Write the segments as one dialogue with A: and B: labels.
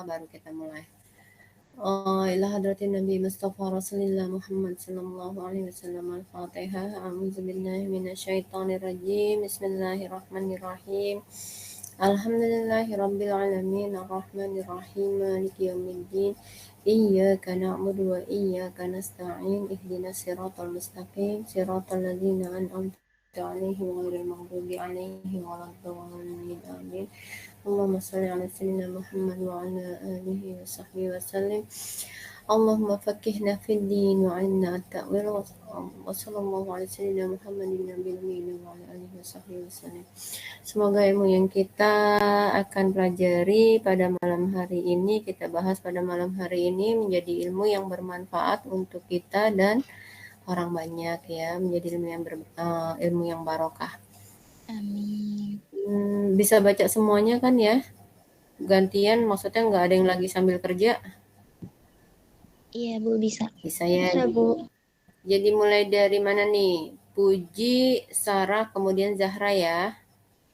A: baru kita mulai. Ila hadratin Nabi Mustafa Rasulullah Muhammad sallallahu alaihi wasallam. Al-Fatihah. A'udzubillahi minasyaitonir rajim. Bismillahirrahmanirrahim. Alhamdulillahi rabbil alamin arrahmanir rahim maliki yaumiddin. Iyyaka na'budu wa iyyaka nasta'in. Ihdinas siratal mustaqim. Siratal ladzina an'amta 'alaihim ghairil maghdubi 'alaihim waladdallin. Amin. Allahumma shalli ala sayyidina Muhammad wa ala alihi wa sahbihi wa sallim. Allahumma faqihna fid din wa 'allimna at-ta'wil wa sallallahu ala sayyidina Muhammadin nabiyil ummi wa ala alihi wa sahbihi wa sallim. Semoga ilmu yang kita akan pelajari pada malam hari ini, kita bahas pada malam hari ini menjadi ilmu yang bermanfaat untuk kita dan orang banyak ya, menjadi ilmu yang barokah.
B: Amin.
A: Bisa baca semuanya kan ya? Gantian, maksudnya nggak ada yang lagi sambil kerja?
B: Iya Bu, bisa.
A: Bisa ya.
B: Bisa Bu.
A: Jadi mulai dari mana nih? Puji, Sarah, kemudian Zahra ya.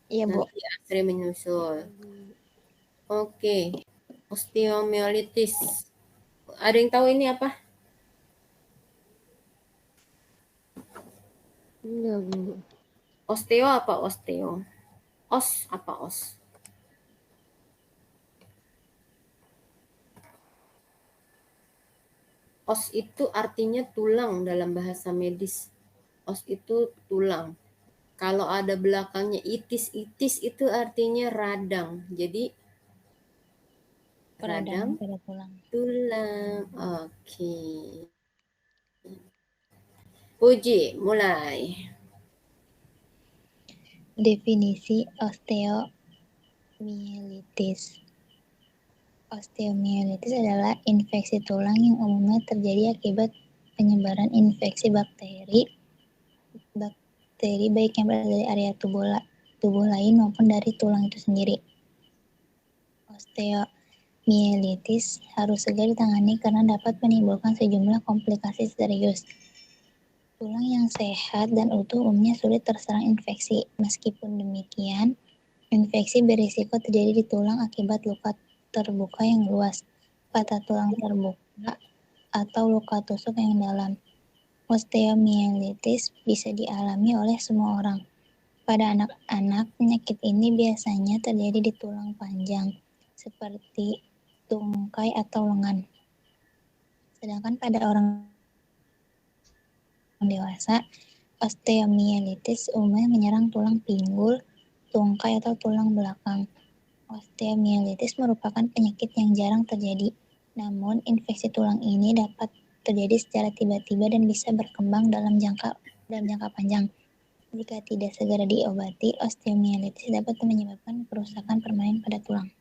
B: Iya Bu.
A: Nanti Asri menyusul. Oke. Osteomyelitis. Ada yang tahu ini apa?
B: Enggak Bu.
A: Osteo apa osteo? Os apa os? Os itu artinya tulang dalam bahasa medis. Os itu tulang. Kalau ada belakangnya itis itu artinya radang. Jadi radang
B: Peradangan pada tulang.
A: tulang. Oke. Puji, mulai.
B: Definisi osteomyelitis. Osteomyelitis adalah infeksi tulang yang umumnya terjadi akibat penyebaran infeksi bakteri baik yang berasal dari area tubuh lain maupun dari tulang itu sendiri. Osteomyelitis harus segera ditangani karena dapat menimbulkan sejumlah komplikasi serius. Tulang yang sehat dan utuh umumnya sulit terserang infeksi. Meskipun demikian, infeksi berisiko terjadi di tulang akibat luka terbuka yang luas, patah tulang terbuka, atau luka tusuk yang dalam. Osteomyelitis bisa dialami oleh semua orang. Pada anak-anak, penyakit ini biasanya terjadi di tulang panjang, seperti tungkai atau lengan. Sedangkan pada orang dewasa, osteomyelitis umumnya menyerang tulang pinggul, tungkai atau tulang belakang. Osteomyelitis merupakan penyakit yang jarang terjadi, namun infeksi tulang ini dapat terjadi secara tiba-tiba dan bisa berkembang dalam jangka panjang. Jika tidak segera diobati, osteomyelitis dapat menyebabkan kerusakan permanen pada tulang.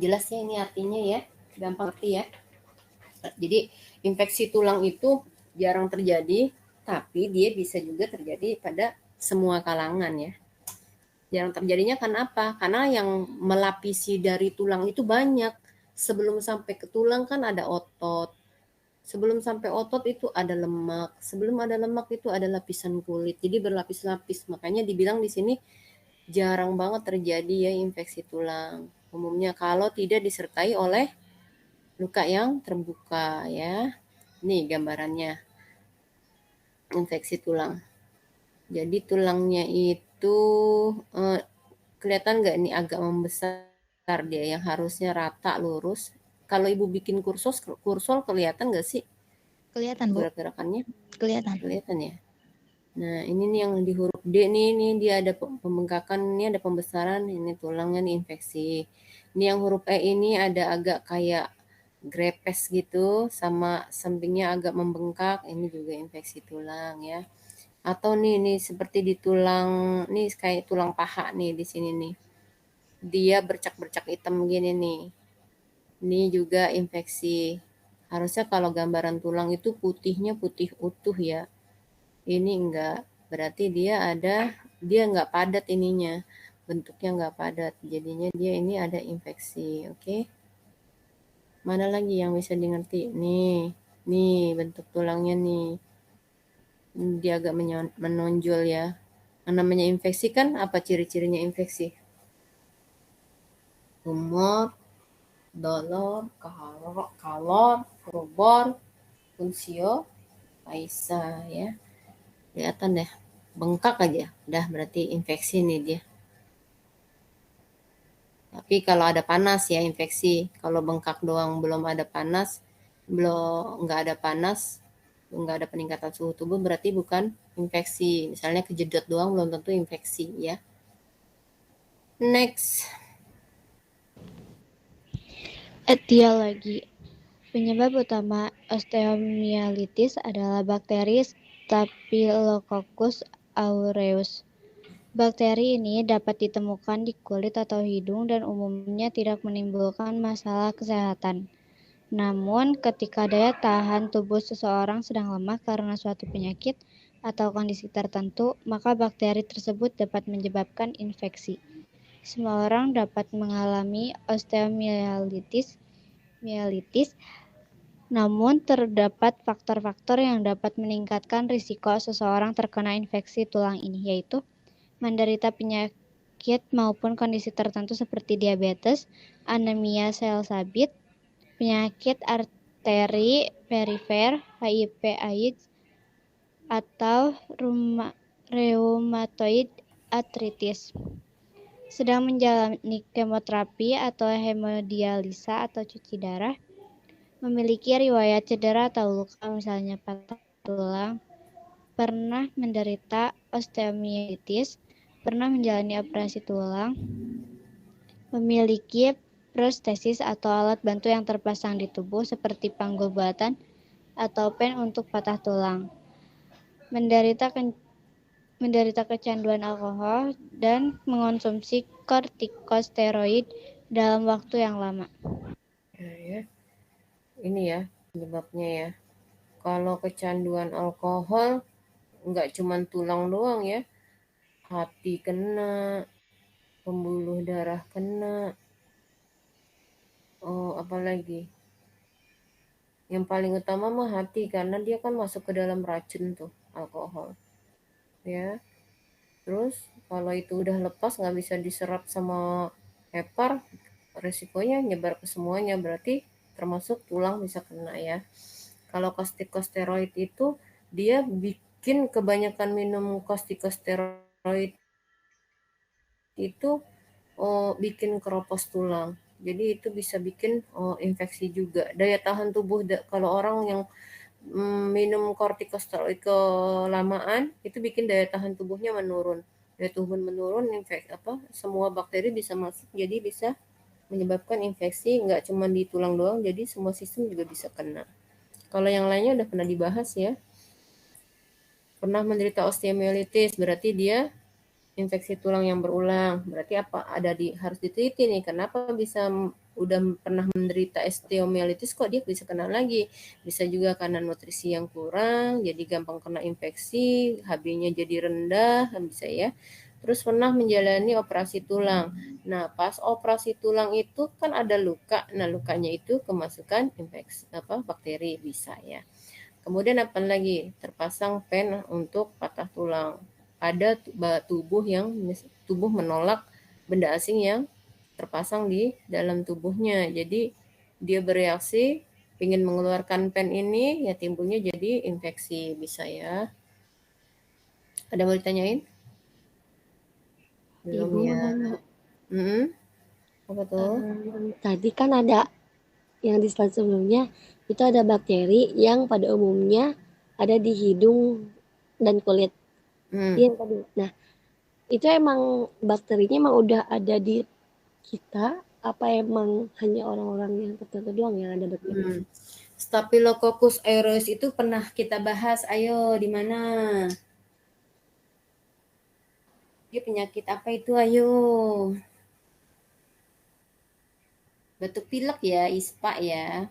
A: Jelas ya ini artinya ya, gampang ngerti ya. Jadi infeksi tulang itu jarang terjadi, tapi dia bisa juga terjadi pada semua kalangan ya. Jarang terjadinya karena apa? Karena yang melapisi dari tulang itu banyak. Sebelum sampai ke tulang kan ada otot. Sebelum sampai otot itu ada lemak. Sebelum ada lemak itu ada lapisan kulit. Jadi berlapis-lapis. Makanya dibilang di sini jarang banget terjadi ya infeksi tulang. Umumnya kalau tidak disertai oleh luka yang terbuka ya. Nih gambarannya. Infeksi tulang. Jadi tulangnya itu kelihatan nggak nih agak membesar dia yang harusnya rata lurus. Kalau ibu bikin kursor kelihatan nggak sih?
B: Kelihatan Bu?
A: Gerak-gerakannya?
B: Kelihatan
A: ya. Nah ini nih yang di huruf D nih dia ada pembengkakan, ini ada pembesaran, ini tulangnya nih infeksi. Ini yang huruf E ini ada agak kayak grepes gitu, sama sampingnya agak membengkak, ini juga infeksi tulang ya. Atau nih seperti di tulang, nih kayak tulang paha nih di sini nih. Dia bercak-bercak hitam gini nih. Ini juga infeksi. Harusnya kalau gambaran tulang itu putihnya putih utuh ya. Ini enggak. Berarti dia enggak padat ininya. Bentuknya enggak padat. Jadinya dia ini ada infeksi. Oke. Mana lagi yang bisa dimengerti? Nih bentuk tulangnya nih. Dia agak menonjol ya. Namanya infeksi kan apa ciri-cirinya infeksi? Tumor, dolor, kalor, rubor, punsio, paisa ya. Kelihatan deh, bengkak aja. Udah berarti infeksi nih dia. Tapi kalau ada panas ya infeksi. Kalau bengkak doang belum ada panas, nggak ada panas, nggak ada peningkatan suhu tubuh berarti bukan infeksi. Misalnya kejedot doang belum tentu infeksi ya. Next.
C: Etiologi. Penyebab utama osteomyelitis adalah bakteri Staphylococcus aureus. Bakteri ini dapat ditemukan di kulit atau hidung dan umumnya tidak menimbulkan masalah kesehatan. Namun, ketika daya tahan tubuh seseorang sedang lemah karena suatu penyakit atau kondisi tertentu, maka bakteri tersebut dapat menyebabkan infeksi. Semua orang dapat mengalami osteomyelitis, namun terdapat faktor-faktor yang dapat meningkatkan risiko seseorang terkena infeksi tulang ini, yaitu menderita penyakit maupun kondisi tertentu seperti diabetes, anemia sel sabit, penyakit arteri perifer, HIV/AIDS, atau rheumatoid arthritis. Sedang menjalani kemoterapi atau hemodialisa atau cuci darah, memiliki riwayat cedera atau luka misalnya patah tulang, pernah menderita osteomyelitis, pernah menjalani operasi tulang, memiliki prostesis atau alat bantu yang terpasang di tubuh seperti panggul buatan atau pen untuk patah tulang, menderita kecanduan alkohol, dan mengonsumsi kortikosteroid dalam waktu yang lama.
A: Ya. Ini ya penyebabnya ya. Kalau kecanduan alkohol nggak cuman tulang doang ya, hati kena, pembuluh darah kena, oh apalagi yang paling utama mah hati karena dia kan masuk ke dalam racun tuh alkohol ya. Terus kalau itu udah lepas nggak bisa diserap sama hepar, resikonya nyebar ke semuanya berarti termasuk tulang bisa kena ya. Kalau kortikosteroid itu dia bikin kebanyakan minum kortikosteroid itu bikin keropos tulang. Jadi itu bisa bikin infeksi juga. Daya tahan tubuh kalau orang yang minum kortikosteroid kelamaan itu bikin daya tahan tubuhnya menurun. Daya tubuh menurun, infeksi semua bakteri bisa masuk jadi bisa menyebabkan infeksi nggak cuma di tulang doang, jadi semua sistem juga bisa kena. Kalau yang lainnya udah pernah dibahas ya. Pernah menderita osteomyelitis berarti dia infeksi tulang yang berulang. Berarti apa? Harus diteliti nih, kenapa bisa udah pernah menderita osteomyelitis kok dia bisa kena lagi? Bisa juga karena nutrisi yang kurang, jadi gampang kena infeksi, HB-nya jadi rendah, bisa ya. Terus pernah menjalani operasi tulang. Nah, pas operasi tulang itu kan ada luka. Nah, lukanya itu kemasukan infeksi bakteri bisa ya. Kemudian apa lagi? Terpasang pen untuk patah tulang. Ada tubuh menolak benda asing yang terpasang di dalam tubuhnya. Jadi dia bereaksi ingin mengeluarkan pen ini, ya timbulnya jadi infeksi bisa ya. Ada mau ditanyain? Belum
D: Ibu mau
A: ya.
D: nanya,
A: Apa tuh?
D: tadi kan ada yang di slide sebelumnya, itu ada bakteri yang pada umumnya ada di hidung dan kulit.
A: Hmm.
D: Iya tadi. Nah, itu emang bakterinya emang udah ada di kita, apa emang hanya orang-orang yang tertentu doang yang ada bakteri?
A: Staphylococcus aureus itu pernah kita bahas. Ayo, di mana? Dia penyakit apa itu? Ayo. Batuk pilek ya, ISPA ya.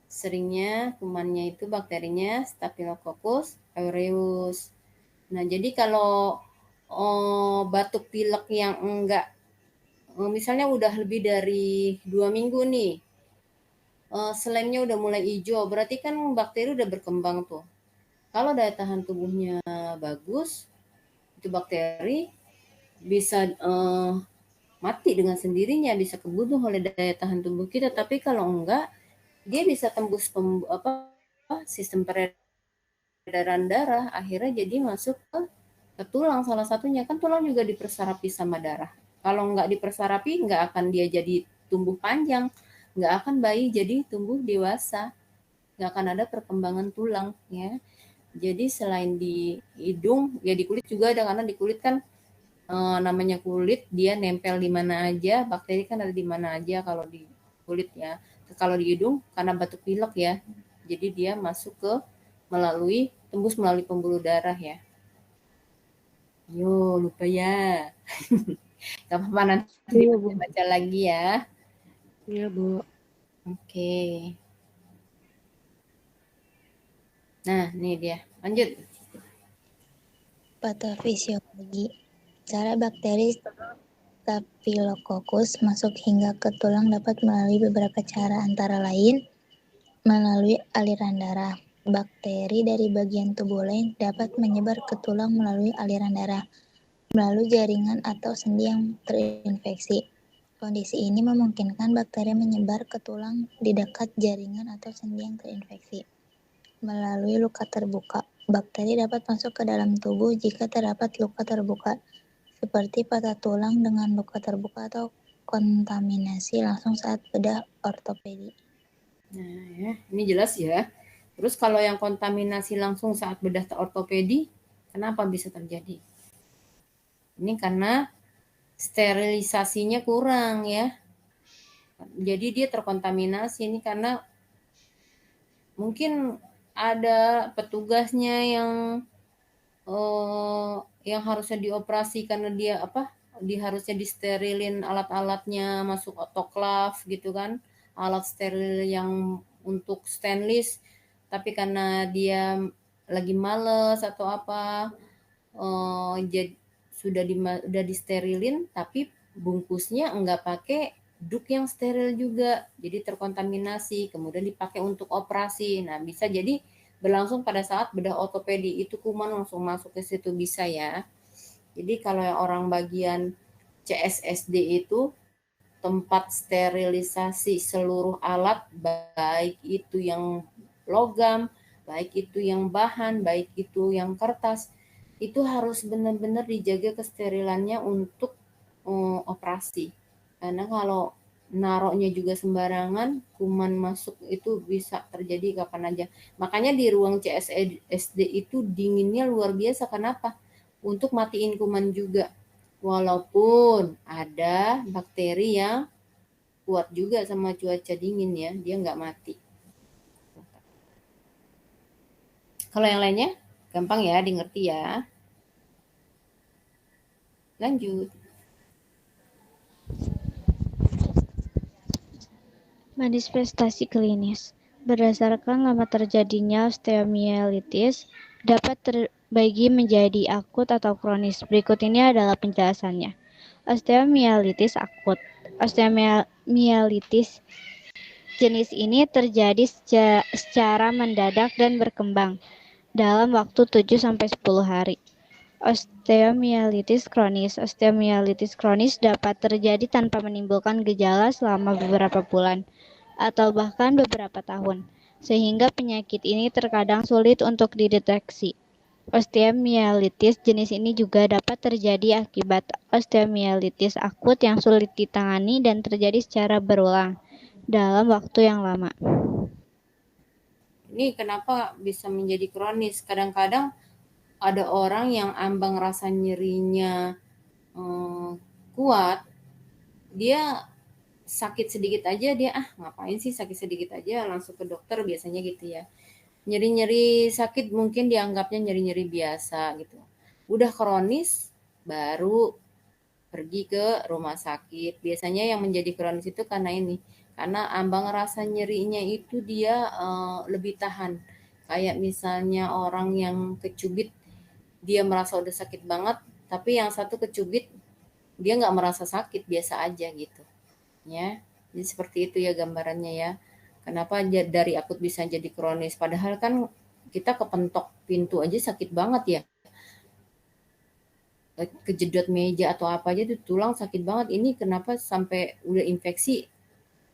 A: Seringnya kumannya itu bakterinya Staphylococcus aureus. Nah, jadi kalau batuk pilek yang enggak, misalnya udah lebih dari 2 minggu nih, selemnya udah mulai hijau, berarti kan bakteri udah berkembang tuh. Kalau daya tahan tubuhnya bagus, itu itu bakteri bisa mati dengan sendirinya, bisa kebunuh oleh daya tahan tubuh kita. Tapi kalau enggak, dia bisa tembus sistem peredaran darah, akhirnya jadi masuk ke tulang salah satunya. Kan tulang juga dipersarapi sama darah. Kalau enggak dipersarapi, enggak akan dia jadi tumbuh panjang, enggak akan bayi jadi tumbuh dewasa, enggak akan ada perkembangan tulang ya. Jadi selain di hidung, ya di kulit juga ada, karena di kulit kan namanya kulit, dia nempel di mana aja, bakteri kan ada di mana aja kalau di kulit ya. Kalau di hidung karena batuk pilek ya, jadi dia masuk ke tembus melalui pembuluh darah ya. Yo, lupa ya. Gak apa-apa, nanti
D: Iya, Bu.
A: dibaca lagi ya.
D: Iya, Bu.
A: Oke. Nah, nih dia. Lanjut.
B: Patofisiologi. Cara bakteri Staphylococcus masuk hingga ke tulang dapat melalui beberapa cara, antara lain melalui aliran darah. Bakteri dari bagian tubuh lain dapat menyebar ke tulang melalui aliran darah, melalui jaringan atau sendi yang terinfeksi. Kondisi ini memungkinkan bakteri menyebar ke tulang di dekat jaringan atau sendi yang terinfeksi. Melalui luka terbuka, bakteri dapat masuk ke dalam tubuh jika terdapat luka terbuka, seperti patah tulang dengan luka terbuka atau kontaminasi langsung saat bedah ortopedi.
A: Nah, ya, ini jelas ya. Terus kalau yang kontaminasi langsung saat bedah ortopedi, kenapa bisa terjadi? Ini karena sterilisasinya kurang ya. Jadi dia terkontaminasi ini karena mungkin ada petugasnya yang harusnya dioperasi karena dia harusnya disterilin alat-alatnya, masuk otoklav gitu kan, alat steril yang untuk stainless, tapi karena dia lagi males atau jadi udah disterilin tapi bungkusnya enggak pakai duk yang steril juga, jadi terkontaminasi, kemudian dipakai untuk operasi. Nah, bisa jadi berlangsung pada saat bedah ortopedi, itu kuman langsung masuk ke situ bisa ya. Jadi kalau yang orang bagian CSSD itu tempat sterilisasi seluruh alat, baik itu yang logam, baik itu yang bahan, baik itu yang kertas, itu harus benar-benar dijaga kesterilannya untuk operasi. Karena kalau naroknya juga sembarangan, kuman masuk itu bisa terjadi kapan aja. Makanya di ruang CSSD itu dinginnya luar biasa. Kenapa? Untuk matiin kuman juga. Walaupun ada bakteri yang kuat juga sama cuaca dingin ya, dia nggak mati. Kalau yang lainnya, gampang ya, di ngerti ya. Lanjut.
C: Manifestasi klinis. Berdasarkan lama terjadinya osteomyelitis, dapat terbagi menjadi akut atau kronis. Berikut ini adalah penjelasannya. Osteomyelitis akut. Osteomyelitis jenis ini terjadi secara mendadak dan berkembang dalam waktu 7-10 hari. Osteomyelitis kronis. Osteomyelitis kronis dapat terjadi tanpa menimbulkan gejala selama beberapa bulan atau bahkan beberapa tahun, sehingga penyakit ini terkadang sulit untuk dideteksi. Osteomyelitis jenis ini juga dapat terjadi akibat osteomyelitis akut yang sulit ditangani dan terjadi secara berulang dalam waktu yang lama.
A: Ini kenapa bisa menjadi kronis? Kadang-kadang ada orang yang ambang rasa nyerinya kuat, dia sakit sedikit aja dia ngapain sih sakit sedikit aja, langsung ke dokter biasanya gitu ya. Nyeri-nyeri sakit mungkin dianggapnya nyeri-nyeri biasa gitu. Udah kronis baru pergi ke rumah sakit. Biasanya yang menjadi kronis itu karena ini, karena ambang rasa nyerinya itu dia lebih tahan. Kayak misalnya orang yang kecubit, dia merasa udah sakit banget, tapi yang satu kecubit dia nggak merasa sakit, biasa aja gitu ya. Jadi seperti itu ya gambarannya ya. Kenapa dari akut bisa jadi kronis, padahal kan kita kepentok pintu aja sakit banget ya. kejedot meja atau apa aja tuh tulang sakit banget. Ini kenapa sampai udah infeksi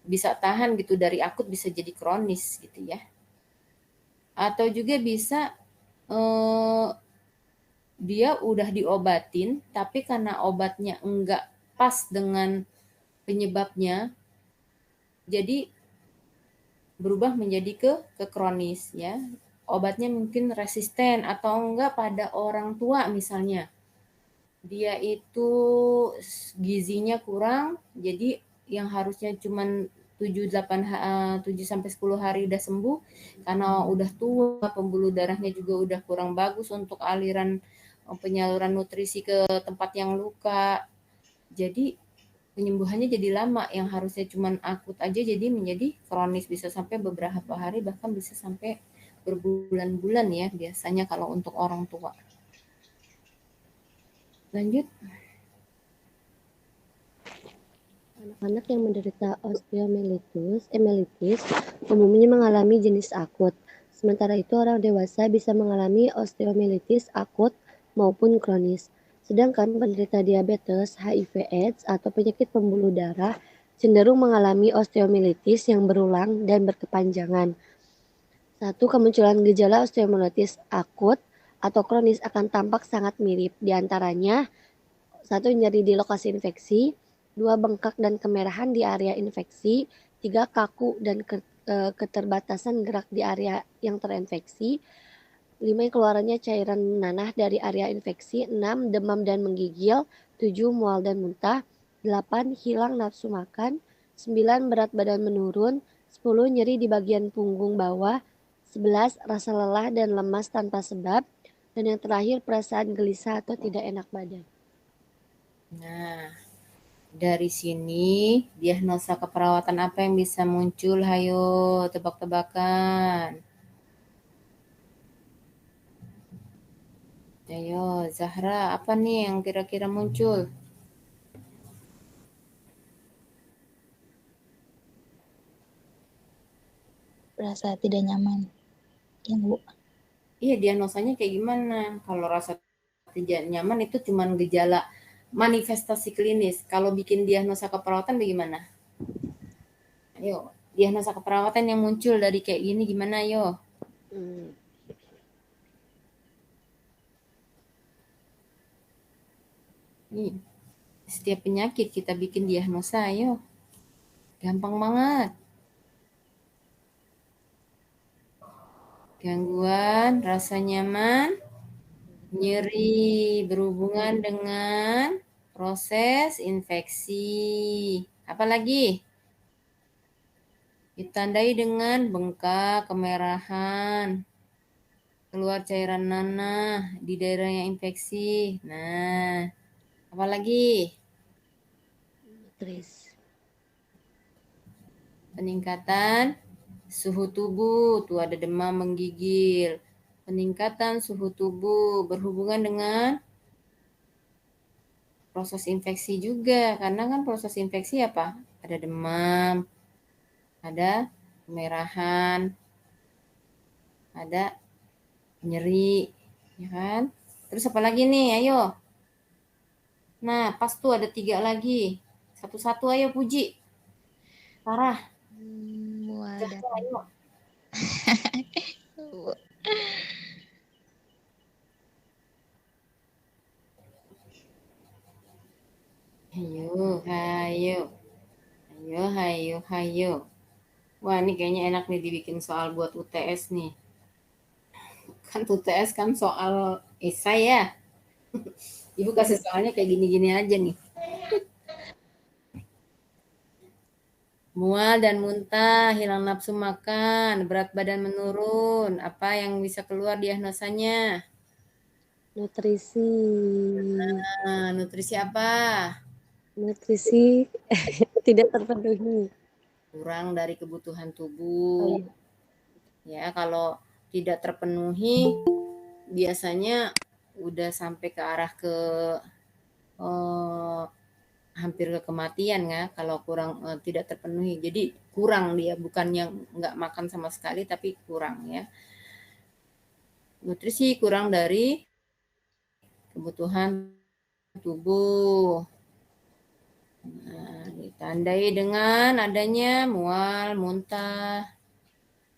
A: bisa tahan gitu, dari akut bisa jadi kronis gitu ya. Atau juga bisa dia udah diobatin tapi karena obatnya enggak pas dengan penyebabnya, jadi berubah menjadi ke kronis ya. Obatnya mungkin resisten atau enggak pada orang tua misalnya. Dia itu gizinya kurang, jadi yang harusnya cuman 7 sampai 10 hari udah sembuh, karena udah tua, pembuluh darahnya juga udah kurang bagus untuk aliran penyaluran nutrisi ke tempat yang luka. Jadi penyembuhannya jadi lama, yang harusnya cuman akut aja jadi menjadi kronis, bisa sampai beberapa hari bahkan bisa sampai berbulan-bulan ya biasanya kalau untuk orang tua. Lanjut.
D: Anak-anak yang menderita osteomyelitis umumnya mengalami jenis akut. Sementara itu orang dewasa bisa mengalami osteomyelitis akut maupun kronis. Sedangkan penderita diabetes, HIV/AIDS atau penyakit pembuluh darah cenderung mengalami osteomyelitis yang berulang dan berkepanjangan. Satu, kemunculan gejala osteomyelitis akut atau kronis akan tampak sangat mirip. Di antaranya, satu, nyeri di lokasi infeksi, dua, bengkak dan kemerahan di area infeksi, tiga, kaku dan keterbatasan gerak di area yang terinfeksi, lima, keluarannya cairan nanah dari area infeksi, enam, demam dan menggigil, tujuh, mual dan muntah, delapan, hilang nafsu makan, sembilan, berat badan menurun, 10, nyeri di bagian punggung bawah, 11, rasa lelah dan lemas tanpa sebab, dan yang terakhir perasaan gelisah atau tidak enak badan.
A: Nah, dari sini diagnosa keperawatan apa yang bisa muncul? Hayo tebak-tebakan. Ayo Zahra, apa nih yang kira-kira muncul?
B: Rasa tidak nyaman. Ya, Bu.
A: Iya, diagnosanya kayak gimana? Kalau rasa tidak nyaman itu cuma gejala manifestasi klinis. Kalau bikin diagnosa keperawatan bagaimana? Ayo, diagnosa keperawatan yang muncul dari kayak gini gimana, yo? Nih, setiap penyakit kita bikin diagnosa, ayo. Gampang banget. Gangguan rasa nyaman, nyeri berhubungan dengan proses infeksi. Apalagi? Ditandai dengan bengkak, kemerahan, keluar cairan nanah di daerah yang infeksi. Nah, apalagi? Peningkatan suhu tubuh, tuh ada demam, menggigil. Peningkatan suhu tubuh berhubungan dengan proses infeksi juga, karena kan proses infeksi apa? Ada demam, ada kemerahan, ada nyeri, ya kan? Terus apa lagi nih? Ayo. Nah, pas tuh ada 3 lagi. Satu-satu ayo Puji. Sarah.
B: Mual dan
A: Ayo. Hayo, hayo. Hayo, hayo, hayo. Wah, ini kayaknya enak nih dibikin soal buat UTS nih. Kan UTS kan soal esai ya. Ibu kasih soalnya kayak gini-gini aja nih. Mual dan muntah, hilang nafsu makan, berat badan menurun. Apa yang bisa keluar diagnosanya?
D: Nutrisi.
A: Nah, nutrisi apa?
D: Nutrisi tidak terpenuhi.
A: Kurang dari kebutuhan tubuh. Ya, kalau tidak terpenuhi biasanya udah sampai ke arah ke hampir ke kematian ya kalau kurang tidak terpenuhi. Jadi kurang dia, bukan yang nggak makan sama sekali tapi kurang ya. Nutrisi kurang dari kebutuhan tubuh. Nah, ditandai dengan adanya mual, muntah,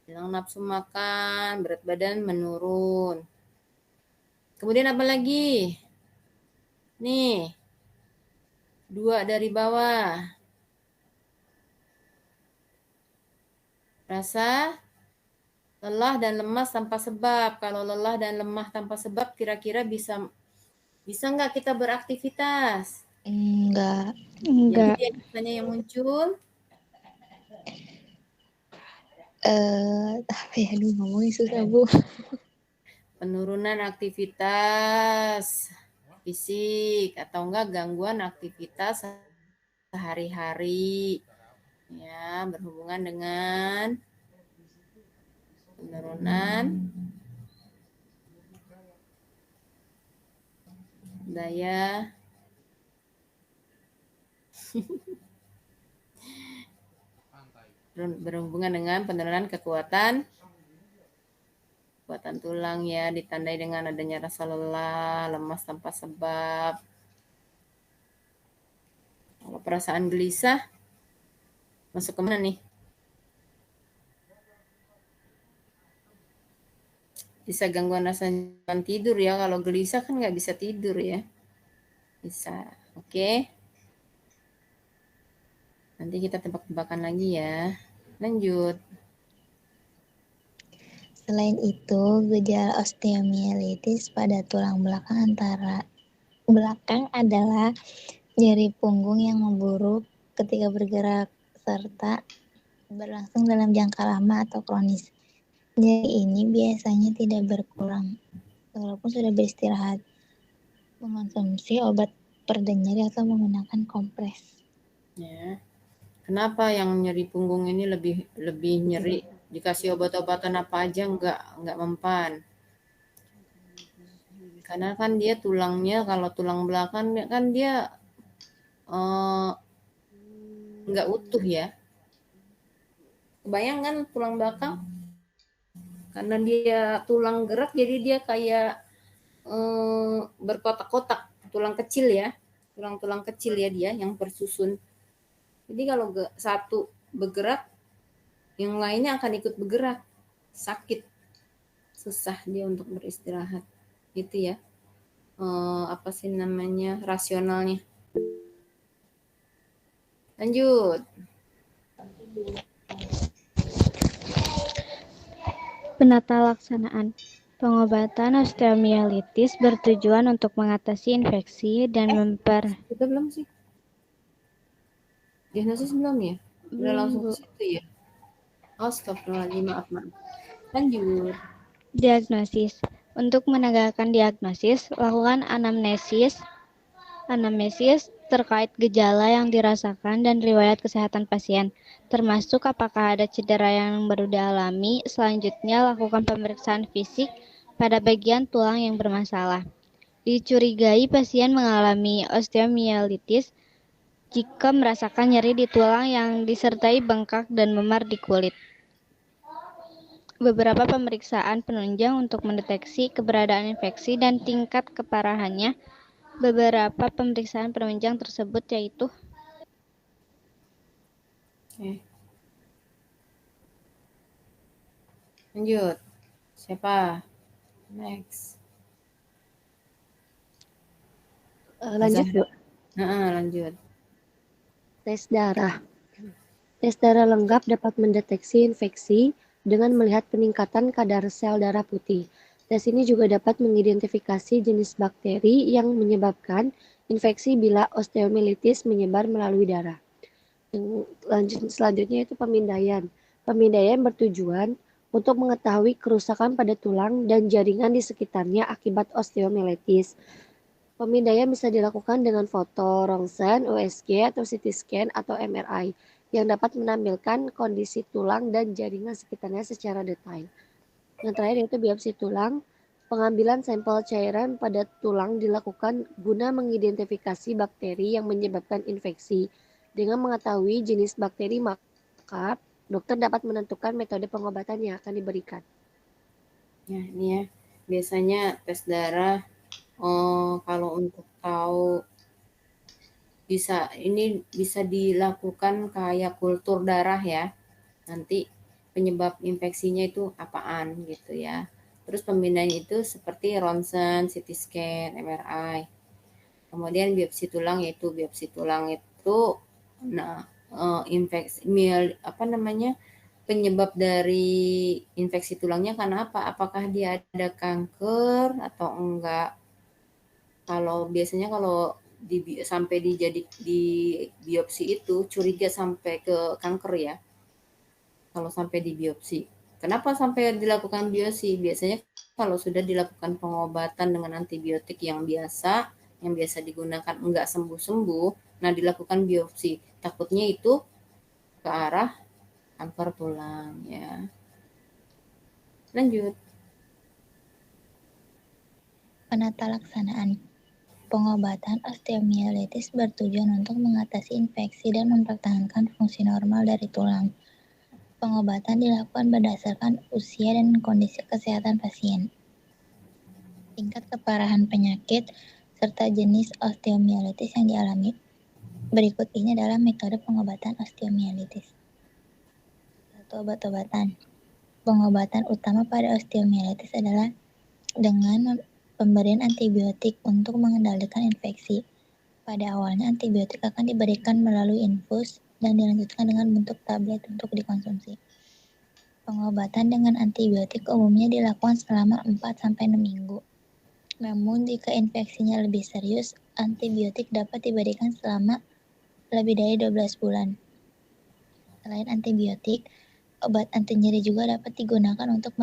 A: hilang nafsu makan, berat badan menurun. Kemudian apa lagi? Nih, 2 dari bawah. Rasa lelah dan lemas tanpa sebab. Kalau lelah dan lemah tanpa sebab, kira-kira bisa nggak kita beraktivitas?
B: Enggak.
A: Jadi dia biasanya yang muncul
B: Apa ya? Aduh, ngomongin susah, Bu.
A: penurunan aktivitas fisik atau enggak gangguan aktivitas sehari-hari, ya, berhubungan dengan penurunan daya berhubungan dengan penurunan kekuatan tulang, ya, ditandai dengan adanya rasa lelah, lemas tanpa sebab. Kalau perasaan gelisah masuk ke mana nih? Bisa gangguan rasa nyaman tidur, ya. Kalau gelisah kan nggak bisa tidur, ya. Bisa. Oke. Nanti kita tebak-tebakan lagi, ya. Lanjut.
B: Selain itu, gejala osteomielitis pada tulang belakang adalah nyeri punggung yang memburuk ketika bergerak serta berlangsung dalam jangka lama atau kronis. Nyeri ini biasanya tidak berkurang walaupun sudah beristirahat, mengonsumsi obat pereda nyeri atau menggunakan kompres.
A: Ya. Kenapa yang nyeri punggung ini lebih nyeri? Dikasih obat-obatan apa aja nggak mempan. Karena kan dia tulangnya, kalau tulang belakang kan dia nggak utuh, ya. Kebayang kan tulang belakang? Karena dia tulang gerak, jadi dia kayak berkotak-kotak, tulang kecil, ya. Tulang-tulang kecil, ya, dia yang bersusun. Jadi kalau satu bergerak, yang lainnya akan ikut bergerak. Sakit. Susah dia untuk beristirahat. Gitu, ya. Apa sih namanya? Rasionalnya. Lanjut.
C: Penata laksanaan. Pengobatan osteomielitis bertujuan untuk mengatasi infeksi dan
A: Kita belum sih? Diagnosis belum, ya? Udah langsung ke situ, ya? Astagfirullahaladzim, maaf. Lanjut.
C: Diagnosis. Untuk menegakkan diagnosis, lakukan anamnesis terkait gejala yang dirasakan dan riwayat kesehatan pasien, termasuk apakah ada cedera yang baru dialami. Selanjutnya, lakukan pemeriksaan fisik pada bagian tulang yang bermasalah. Dicurigai pasien mengalami osteomielitis jika merasakan nyeri di tulang yang disertai bengkak dan memar di kulit. Beberapa pemeriksaan penunjang untuk mendeteksi keberadaan infeksi dan tingkat keparahannya. Beberapa pemeriksaan penunjang tersebut yaitu
A: Lanjut. Siapa? Next.
D: Lanjut, Bu.
A: Lanjut.
D: Tes darah. Tes darah lengkap dapat mendeteksi infeksi dengan melihat peningkatan kadar sel darah putih. Tes ini juga dapat mengidentifikasi jenis bakteri yang menyebabkan infeksi bila osteomielitis menyebar melalui darah. Selanjutnya itu pemindaian. Pemindaian bertujuan untuk mengetahui kerusakan pada tulang dan jaringan di sekitarnya akibat osteomielitis. Pemindaian bisa dilakukan dengan foto, rongsen, USG, atau CT scan, atau MRI yang dapat menampilkan kondisi tulang dan jaringan sekitarnya secara detail. Yang terakhir yaitu biopsi tulang. Pengambilan sampel cairan pada tulang dilakukan guna mengidentifikasi bakteri yang menyebabkan infeksi. Dengan mengetahui jenis bakteri, maka dokter dapat menentukan metode pengobatan yang akan diberikan.
A: Ya, ini, ya. Biasanya tes darah Kalau untuk tahu bisa dilakukan kayak kultur darah ya. Nanti penyebab infeksinya itu apaan gitu ya. Terus pembinaan itu seperti ronsen, CT scan, MRI. Kemudian biopsi tulang yaitu biopsi tulang itu nah infeksi apa namanya penyebab dari infeksi tulangnya karena apa? Apakah dia ada kanker atau enggak? Kalau biasanya kalau sampai di biopsi itu curiga sampai ke kanker ya. Kalau sampai di biopsi. Kenapa sampai dilakukan biopsi? Biasanya kalau sudah dilakukan pengobatan dengan antibiotik yang biasa digunakan enggak sembuh-sembuh, nah dilakukan biopsi. Takutnya itu ke arah kanker tulang ya. Lanjut.
B: Penata laksanaan. Pengobatan osteomielitis bertujuan untuk mengatasi infeksi dan mempertahankan fungsi normal dari tulang. Pengobatan dilakukan berdasarkan usia dan kondisi kesehatan pasien, tingkat keparahan penyakit, serta jenis osteomielitis yang dialami. Berikut ini adalah metode pengobatan osteomielitis. 1. Obat-obatan. Pengobatan utama pada osteomielitis adalah dengan pemberian antibiotik untuk mengendalikan infeksi. Pada awalnya antibiotik akan diberikan melalui infus dan dilanjutkan dengan bentuk tablet untuk dikonsumsi. Pengobatan dengan antibiotik umumnya dilakukan selama 4-6 minggu. Namun jika infeksinya lebih serius, antibiotik dapat diberikan selama lebih dari 12 bulan. Selain antibiotik, obat anti nyeri juga dapat digunakan untuk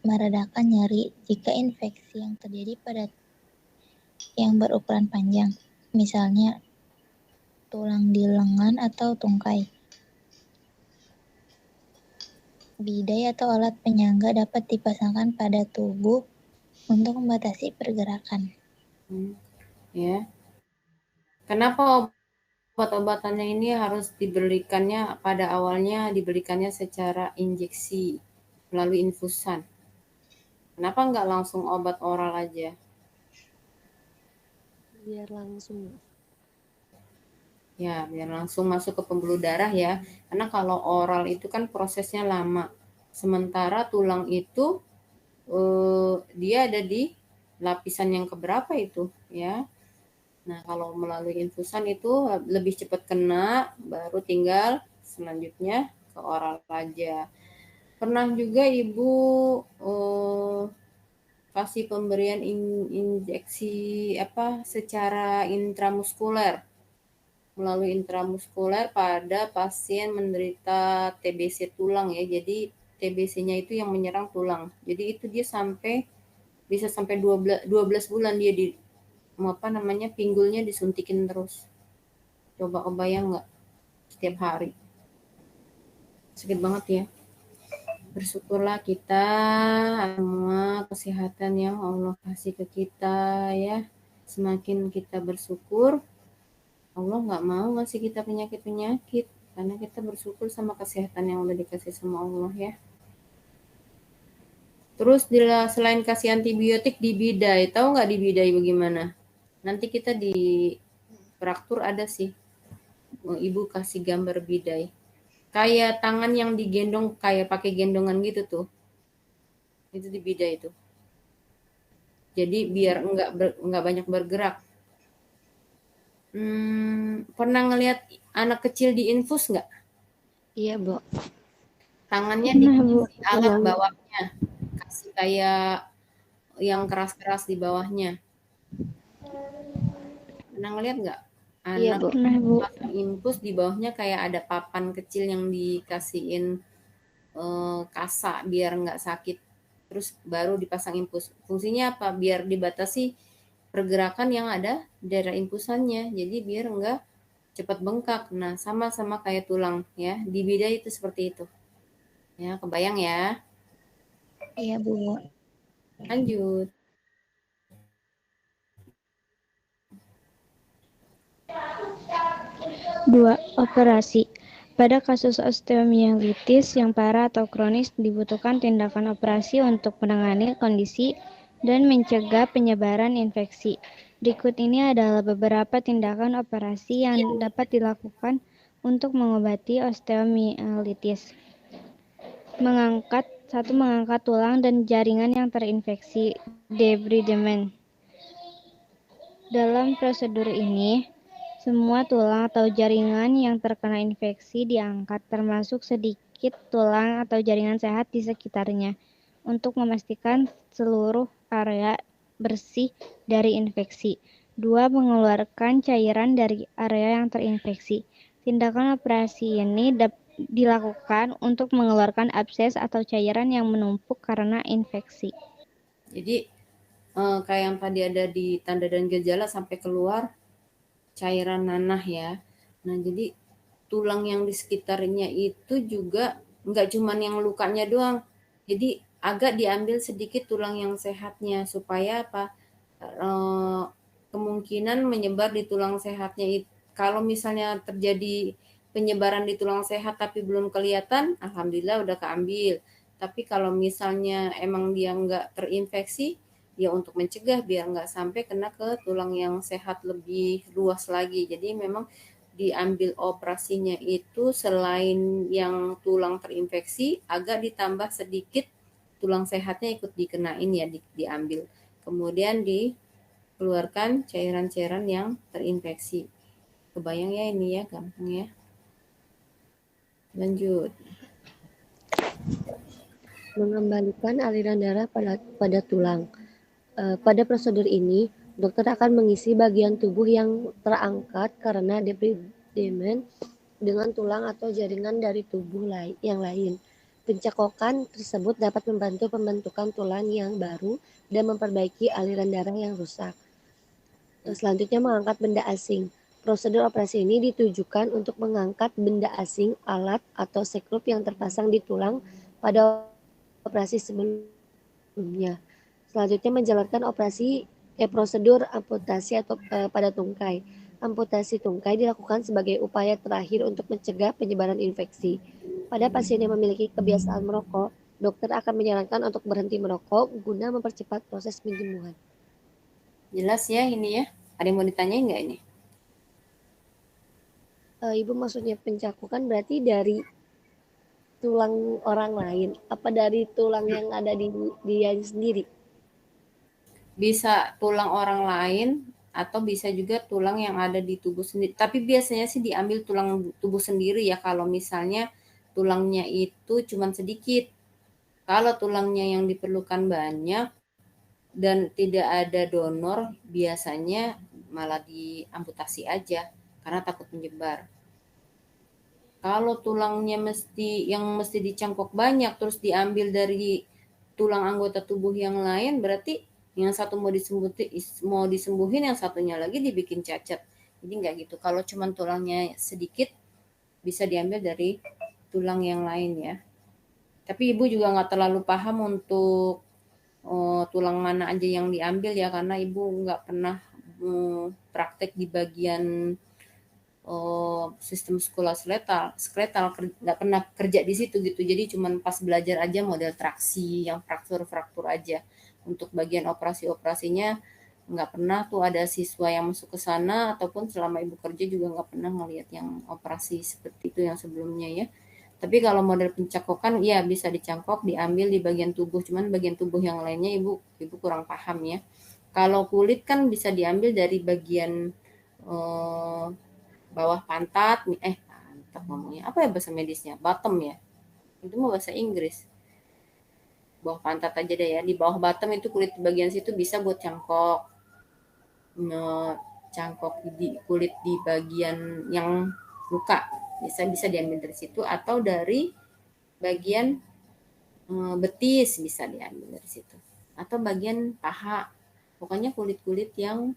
B: meredakan nyeri jika infeksi yang terjadi pada yang berukuran panjang, misalnya tulang di lengan atau tungkai. Bidai atau alat penyangga dapat dipasangkan pada tubuh untuk membatasi pergerakan.
A: Ya. Kenapa obat-obatannya ini harus diberikannya pada awalnya diberikannya secara injeksi melalui infusan? Kenapa nggak langsung obat oral aja?
D: Biar langsung.
A: Ya, biar langsung masuk ke pembuluh darah ya. Karena kalau oral itu kan prosesnya lama. Sementara tulang itu dia ada di lapisan yang keberapa itu ya. Nah, kalau melalui infusan itu lebih cepat kena, baru tinggal selanjutnya ke oral aja. Pernah juga Ibu kasih pemberian injeksi secara intramuskuler melalui intramuskuler pada pasien menderita TBC tulang ya. Jadi TBC-nya itu yang menyerang tulang. Jadi itu dia bisa sampai 12 bulan dia pinggulnya disuntikin terus. Coba kebayang nggak setiap hari. Sakit banget ya. Bersyukurlah kita semua kesehatan yang Allah kasih ke kita ya. Semakin kita bersyukur, Allah nggak mau ngasih kita penyakit-penyakit karena kita bersyukur sama kesehatan yang udah dikasih sama Allah ya. Terus selain kasih antibiotik di bidai, tahu nggak di bidai bagaimana? Nanti kita di praktur ada sih, Ibu kasih gambar bidai. Kayak tangan yang digendong, kayak pakai gendongan gitu tuh. Itu di bidai itu. Jadi biar nggak banyak bergerak. Pernah ngelihat anak kecil diinfus nggak?
D: Iya, Bu.
A: Tangannya dikasih alat bawahnya, kasih kayak yang keras-keras di bawahnya. Pernah ngelihat nggak?
D: Iya,
A: Anak
D: Bu.
A: pasang infus di bawahnya kayak ada papan kecil yang dikasihin kasa biar nggak sakit. Terus baru dipasang infus. Fungsinya apa? Biar dibatasi pergerakan yang ada daerah infusannya. Jadi biar nggak cepat bengkak. Nah, sama-sama kayak tulang ya. Di bidai itu seperti itu. Ya, kebayang ya?
B: Iya, Bu.
A: Lanjut.
C: Dua, operasi. Pada kasus osteomielitis yang parah atau kronis, dibutuhkan tindakan operasi untuk menangani kondisi dan mencegah penyebaran infeksi. Berikut ini adalah beberapa tindakan operasi yang dapat dilakukan untuk mengobati osteomielitis. Mengangkat tulang dan jaringan yang terinfeksi, debridement. Dalam prosedur ini, semua tulang atau jaringan yang terkena infeksi diangkat, termasuk sedikit tulang atau jaringan sehat di sekitarnya, untuk memastikan seluruh area bersih dari infeksi. 2. Mengeluarkan cairan dari area yang terinfeksi. Tindakan operasi ini dilakukan untuk mengeluarkan abses atau cairan yang menumpuk karena infeksi.
A: Jadi kayak yang tadi ada di tanda dan gejala sampai keluar cairan nanah ya. Nah, jadi tulang yang di sekitarnya itu juga nggak cuman yang lukanya doang. Jadi agak diambil sedikit tulang yang sehatnya supaya apa? Kemungkinan menyebar di tulang sehatnya itu. Kalau misalnya terjadi penyebaran di tulang sehat tapi belum kelihatan, alhamdulillah udah keambil. Tapi kalau misalnya emang dia nggak terinfeksi, ya untuk mencegah biar nggak sampai kena ke tulang yang sehat lebih luas lagi. Jadi memang diambil operasinya itu selain yang tulang terinfeksi, agak ditambah sedikit tulang sehatnya ikut dikenain ya, diambil. Kemudian dikeluarkan cairan-cairan yang terinfeksi. Kebayang ya ini ya, gampang ya. Lanjut.
D: Mengembalikan aliran darah pada tulang. Pada prosedur ini, dokter akan mengisi bagian tubuh yang terangkat karena debridement dengan tulang atau jaringan dari tubuh yang lain. Pencekokan tersebut dapat membantu pembentukan tulang yang baru dan memperbaiki aliran darah yang rusak. Selanjutnya, mengangkat benda asing. Prosedur operasi ini ditujukan untuk mengangkat benda asing, alat, atau sekrup yang terpasang di tulang pada operasi sebelumnya. Selanjutnya, menjalankan prosedur amputasi atau pada tungkai. Amputasi tungkai dilakukan sebagai upaya terakhir untuk mencegah penyebaran infeksi. Pada pasien yang memiliki kebiasaan merokok, dokter akan menyarankan untuk berhenti merokok guna mempercepat proses penyembuhan.
A: Jelas ya ini ya? Ada yang mau ditanyain nggak ini?
D: Ibu maksudnya pencakukan berarti dari tulang orang lain, apa dari tulang yang ada di dia sendiri?
A: Bisa tulang orang lain atau bisa juga tulang yang ada di tubuh sendiri. Tapi biasanya sih diambil tulang tubuh sendiri ya kalau misalnya tulangnya itu cuma sedikit. Kalau tulangnya yang diperlukan banyak dan tidak ada donor, biasanya malah diamputasi aja karena takut menyebar. Kalau tulangnya mesti dicangkok banyak terus diambil dari tulang anggota tubuh yang lain, berarti yang satu mau disembuhin, yang satunya lagi dibikin cacat. Jadi nggak gitu. Kalau cuma tulangnya sedikit bisa diambil dari tulang yang lain ya. Tapi ibu juga nggak terlalu paham untuk tulang mana aja yang diambil ya, karena ibu nggak pernah praktek di bagian sistem sekolah skeletal nggak pernah kerja di situ gitu. Jadi cuman pas belajar aja model traksi yang fraktur aja. Untuk bagian operasinya nggak pernah tuh ada siswa yang masuk ke sana, ataupun selama ibu kerja juga nggak pernah ngelihat yang operasi seperti itu yang sebelumnya ya. Tapi kalau model pencakokan ya bisa dicangkok, diambil di bagian tubuh, cuman bagian tubuh yang lainnya ibu kurang paham ya. Kalau kulit kan bisa diambil dari bagian bawah pantat, pantat ngomongnya apa ya bahasa medisnya, bottom ya, itu mah bahasa Inggris. Bawah pantat aja deh ya, di bawah bottom itu kulit bagian situ bisa buat cangkok, cangkok di kulit di bagian yang luka, bisa diambil dari situ, atau dari bagian betis bisa diambil dari situ, atau bagian paha, pokoknya kulit-kulit yang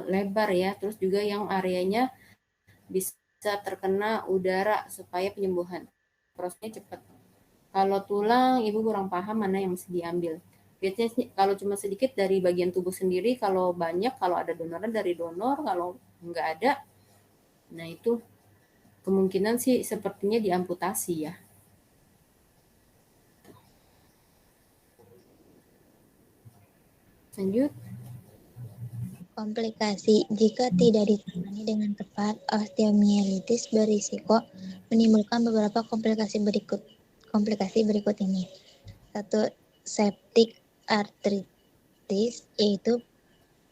A: lebar ya, terus juga yang areanya bisa terkena udara supaya penyembuhan prosesnya cepat. Kalau tulang ibu kurang paham mana yang mesti diambil. Biasanya kalau cuma sedikit dari bagian tubuh sendiri, kalau banyak, kalau ada donoran dari donor, kalau nggak ada, nah itu kemungkinan sih sepertinya diamputasi ya. Lanjut.
B: Komplikasi. Jika tidak ditangani dengan tepat, osteomielitis berisiko menimbulkan beberapa komplikasi berikut ini. Satu, septic arthritis, yaitu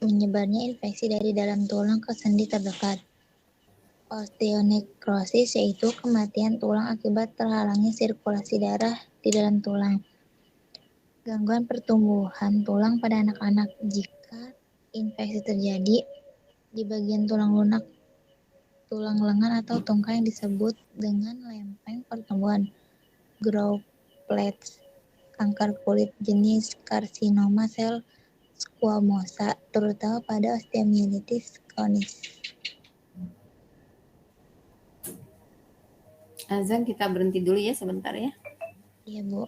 B: menyebarnya infeksi dari dalam tulang ke sendi terdekat. Osteonekrosis, yaitu kematian tulang akibat terhalangnya sirkulasi darah di dalam tulang. Gangguan pertumbuhan tulang pada anak-anak. Jika infeksi terjadi di bagian tulang lunak, tulang lengan atau tungkai yang disebut dengan lempeng pertumbuhan, growth plates, kanker kulit jenis karsinoma sel squamosa, terutama pada osteomielitis kronis.
A: Azan, kita berhenti dulu ya sebentar ya.
B: Iya, Bu.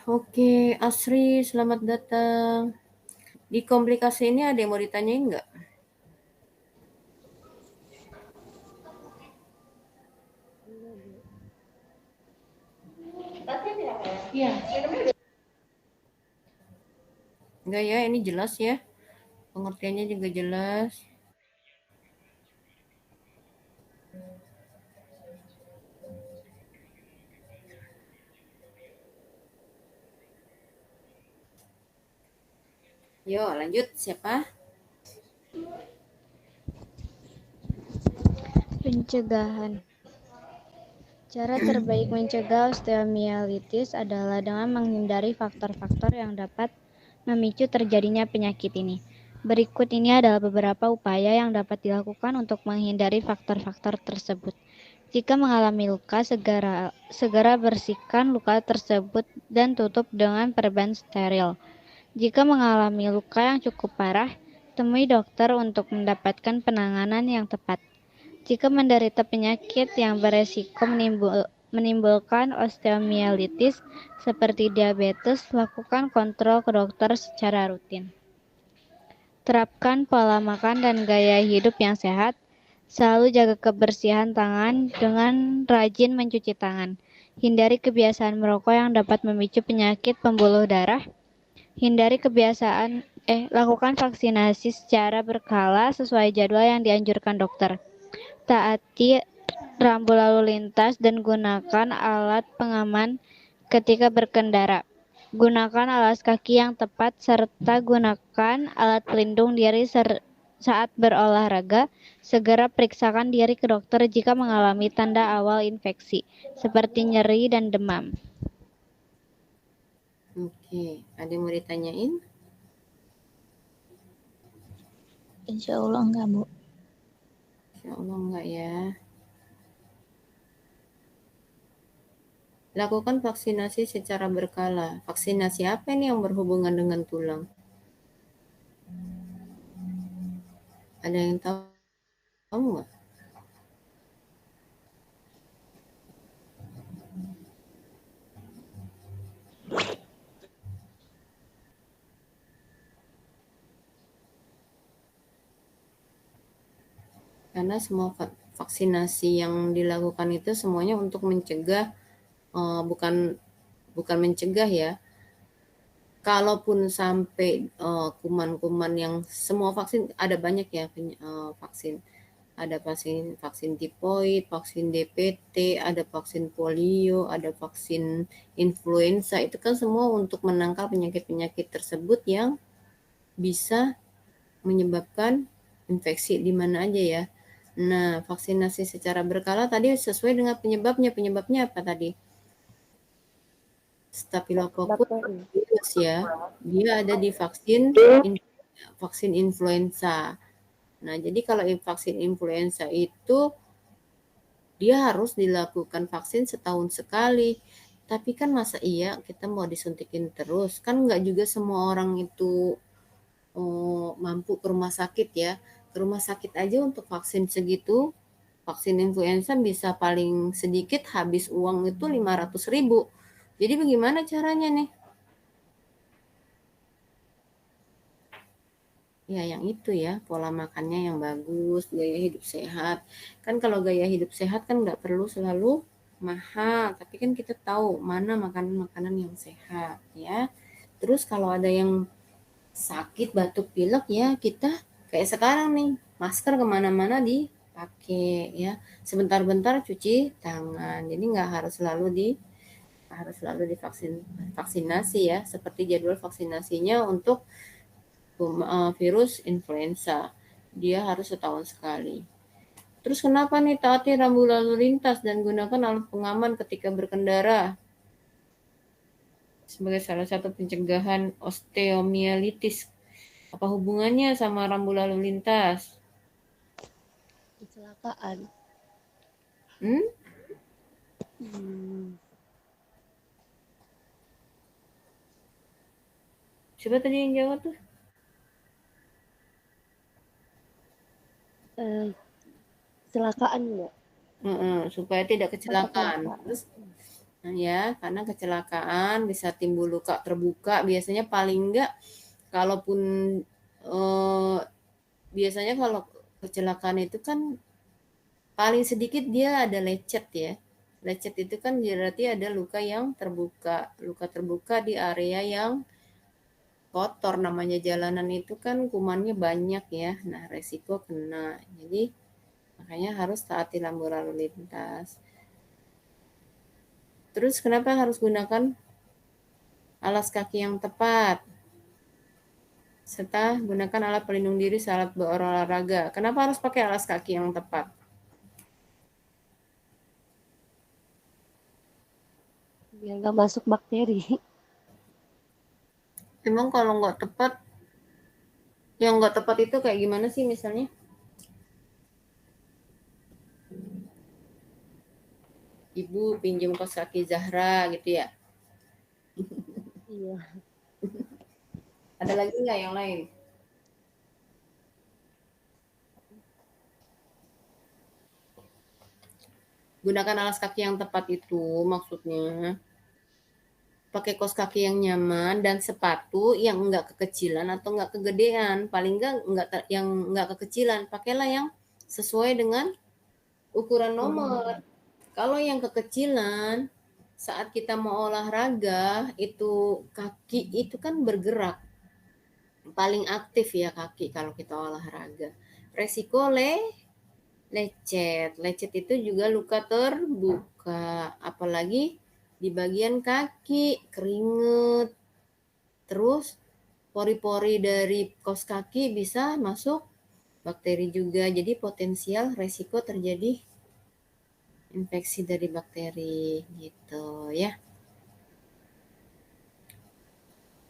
A: Oke, Asri, selamat datang. Di komplikasi ini ada yang mau ditanyain nggak?
D: Enggak, Bu.
A: Enggak ya, ini jelas ya. Pengertiannya juga jelas. Yuk lanjut, siapa?
C: Pencegahan. Cara terbaik mencegah osteomielitis adalah dengan menghindari faktor-faktor yang dapat memicu terjadinya penyakit ini. Berikut ini adalah beberapa upaya yang dapat dilakukan untuk menghindari faktor-faktor tersebut. Jika mengalami luka, segera bersihkan luka tersebut dan tutup dengan perban steril. Jika mengalami luka yang cukup parah, temui dokter untuk mendapatkan penanganan yang tepat. Jika menderita penyakit yang beresiko menimbulkan osteomielitis seperti diabetes, lakukan kontrol ke dokter secara rutin. Terapkan pola makan dan gaya hidup yang sehat. Selalu jaga kebersihan tangan dengan rajin mencuci tangan. Hindari kebiasaan merokok yang dapat memicu penyakit pembuluh darah. Lakukan vaksinasi secara berkala sesuai jadwal yang dianjurkan dokter. Taati rambu lalu lintas dan gunakan alat pengaman ketika berkendara. Gunakan alas kaki yang tepat serta gunakan alat pelindung diri saat berolahraga. Segera periksakan diri ke dokter jika mengalami tanda awal infeksi, seperti nyeri dan demam.
A: Oke, ada yang mau ditanyain?
B: Insya Allah enggak, Bu.
A: Insya Allah enggak ya. Lakukan vaksinasi secara berkala. Vaksinasi apa ini yang berhubungan dengan tulang? Ada yang tahu nggak? Karena semua vaksinasi yang dilakukan itu semuanya untuk mencegah, bukan mencegah ya. Kalaupun sampai kuman-kuman yang semua vaksin ada banyak ya vaksin. Ada vaksin tipoid, vaksin DPT, ada vaksin polio, ada vaksin influenza. Itu kan semua untuk menangkal penyakit-penyakit tersebut yang bisa menyebabkan infeksi di mana aja ya. Nah, vaksinasi secara berkala tadi sesuai dengan penyebabnya. Penyebabnya apa tadi? Staphylococcus aureus ya. Dia ada di vaksin influenza. Nah, jadi kalau vaksin influenza itu dia harus dilakukan vaksin setahun sekali. Tapi kan masa iya kita mau disuntikin terus? Kan nggak juga semua orang itu mampu ke rumah sakit ya. Ke rumah sakit aja untuk vaksin segitu, vaksin influenza bisa paling sedikit habis uang itu 500.000. Jadi bagaimana caranya nih? Ya yang itu ya, pola makannya yang bagus, gaya hidup sehat. Kan kalau gaya hidup sehat kan nggak perlu selalu mahal, tapi kan kita tahu mana makanan-makanan yang sehat ya. Terus kalau ada yang sakit batuk pilek ya kita kayak sekarang nih, masker kemana-mana dipakai ya. Sebentar-bentar cuci tangan. Jadi nggak harus selalu vaksinasi ya, seperti jadwal vaksinasinya untuk virus influenza. Dia harus setahun sekali. Terus kenapa nih taati rambu lalu lintas dan gunakan alat pengaman ketika berkendara? Sebagai salah satu pencegahan osteomielitis. Apa hubungannya sama rambu lalu lintas?
D: Kecelakaan.
A: Hmm? Siapa tadi yang jawab tuh?
D: Kecelakaan enggak?
A: Supaya tidak kecelakaan. Terus ya, karena kecelakaan bisa timbul luka terbuka. Biasanya paling enggak, kalaupun biasanya kalau kecelakaan itu kan paling sedikit dia ada lecet ya. Lecet itu kan berarti ada luka yang terbuka. Luka terbuka di area yang kotor, namanya jalanan itu kan kumannya banyak ya. Nah, resiko kena. Jadi makanya harus taati rambu lalu lintas. Terus kenapa harus gunakan alas kaki yang tepat? serta gunakan alat pelindung diri saat berolahraga. Kenapa harus pakai alas kaki yang tepat?
D: Biar nggak masuk bakteri.
A: Emang kalau nggak tepat, yang nggak tepat itu kayak gimana sih misalnya? Ibu pinjam kaos kaki Zahra gitu ya.
D: Iya.
A: Ada lagi nggak yang lain? Gunakan alas kaki yang tepat itu maksudnya pakai kaos kaki yang nyaman dan sepatu yang enggak kekecilan atau enggak kegedean. Paling enggak yang enggak kekecilan, pakailah yang sesuai dengan ukuran nomor. Kalau yang kekecilan saat kita mau olahraga itu kaki itu kan bergerak. Paling aktif ya kaki kalau kita olahraga. Resiko lecet. Lecet itu juga luka terbuka, apalagi di bagian kaki, keringet. Terus pori-pori dari kaos kaki bisa masuk bakteri juga. Jadi potensial resiko terjadi infeksi dari bakteri gitu ya.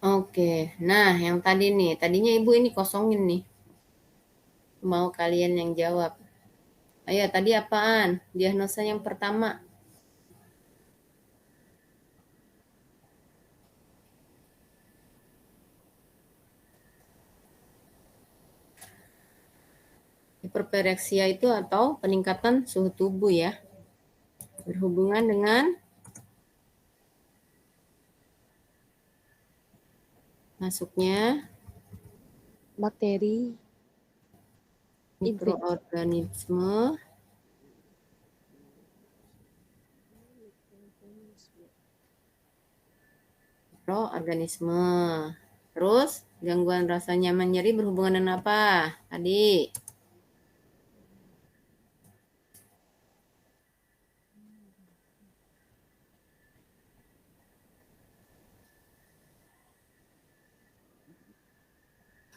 A: Oke, nah yang tadi nih, tadinya ibu ini kosongin nih. Mau kalian yang jawab. Ayo, tadi apaan? Diagnosa yang pertama. Hiperpereksia itu atau peningkatan suhu tubuh ya. Berhubungan dengan masuknya
D: Bakteri,
A: mikroorganisme mikroorganisme. Terus gangguan rasa nyaman nyeri berhubungan dengan apa? Tadi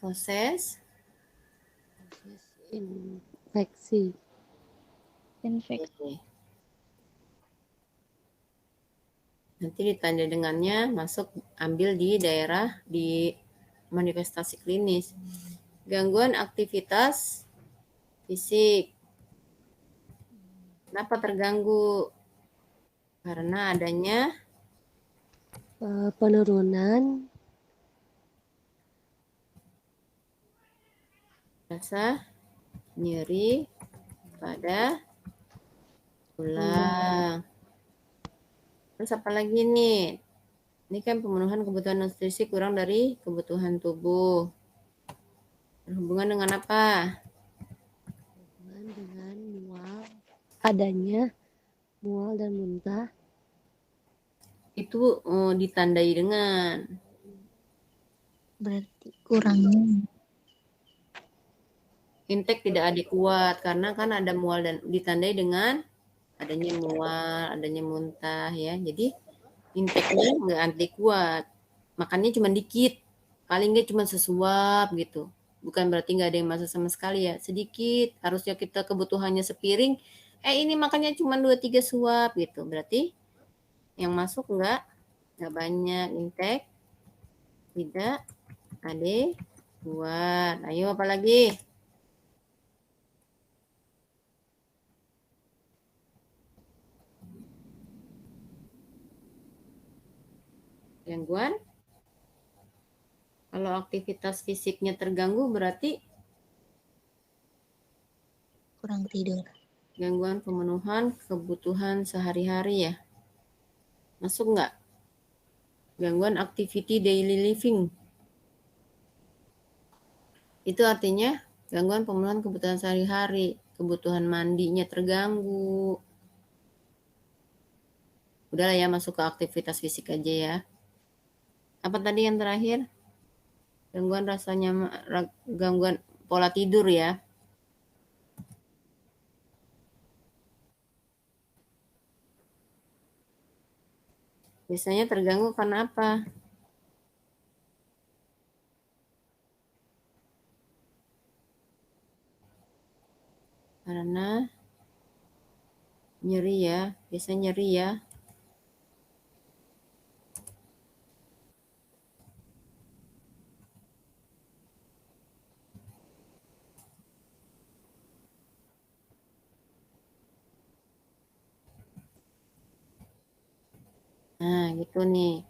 A: proses
D: infeksi.
C: Infeksi.
A: nanti ditanda dengannya masuk ambil di daerah di manifestasi klinis. Gangguan aktivitas fisik. Kenapa terganggu? Karena adanya
D: Penurunan
A: rasa nyeri pada tulang. Terus apa lagi nih? Ini kan pemenuhan kebutuhan nutrisi kurang dari kebutuhan tubuh. Berhubungan dengan apa?
D: dengan mual, adanya mual dan muntah.
A: Itu ditandai dengan
B: Berarti kurangnya
A: intake tidak adekuat karena kan ada mual dan ditandai dengan adanya mual, adanya muntah ya. Jadi intake-nya nggak adekuat. Makannya cuma dikit. Paling nggak cuma sesuap gitu. Bukan berarti nggak ada yang masak sama sekali ya. Sedikit. Harusnya kita kebutuhannya sepiring. Ini makannya cuma 2-3 suap gitu. Berarti yang masuk nggak banyak intake. Tidak adekuat. Ayo apa lagi? Gangguan? Kalau aktivitas fisiknya terganggu berarti
B: kurang tidur.
A: gangguan pemenuhan kebutuhan sehari-hari ya. Masuk nggak? Gangguan activity daily living. Itu artinya gangguan pemenuhan kebutuhan sehari-hari. Kebutuhan mandinya terganggu. Udahlah ya masuk ke aktivitas fisik aja ya. Apa tadi yang terakhir? Gangguan rasanya, gangguan pola tidur ya. Biasanya terganggu karena apa? karena nyeri ya, biasa nyeri ya. Nah, gitu nih.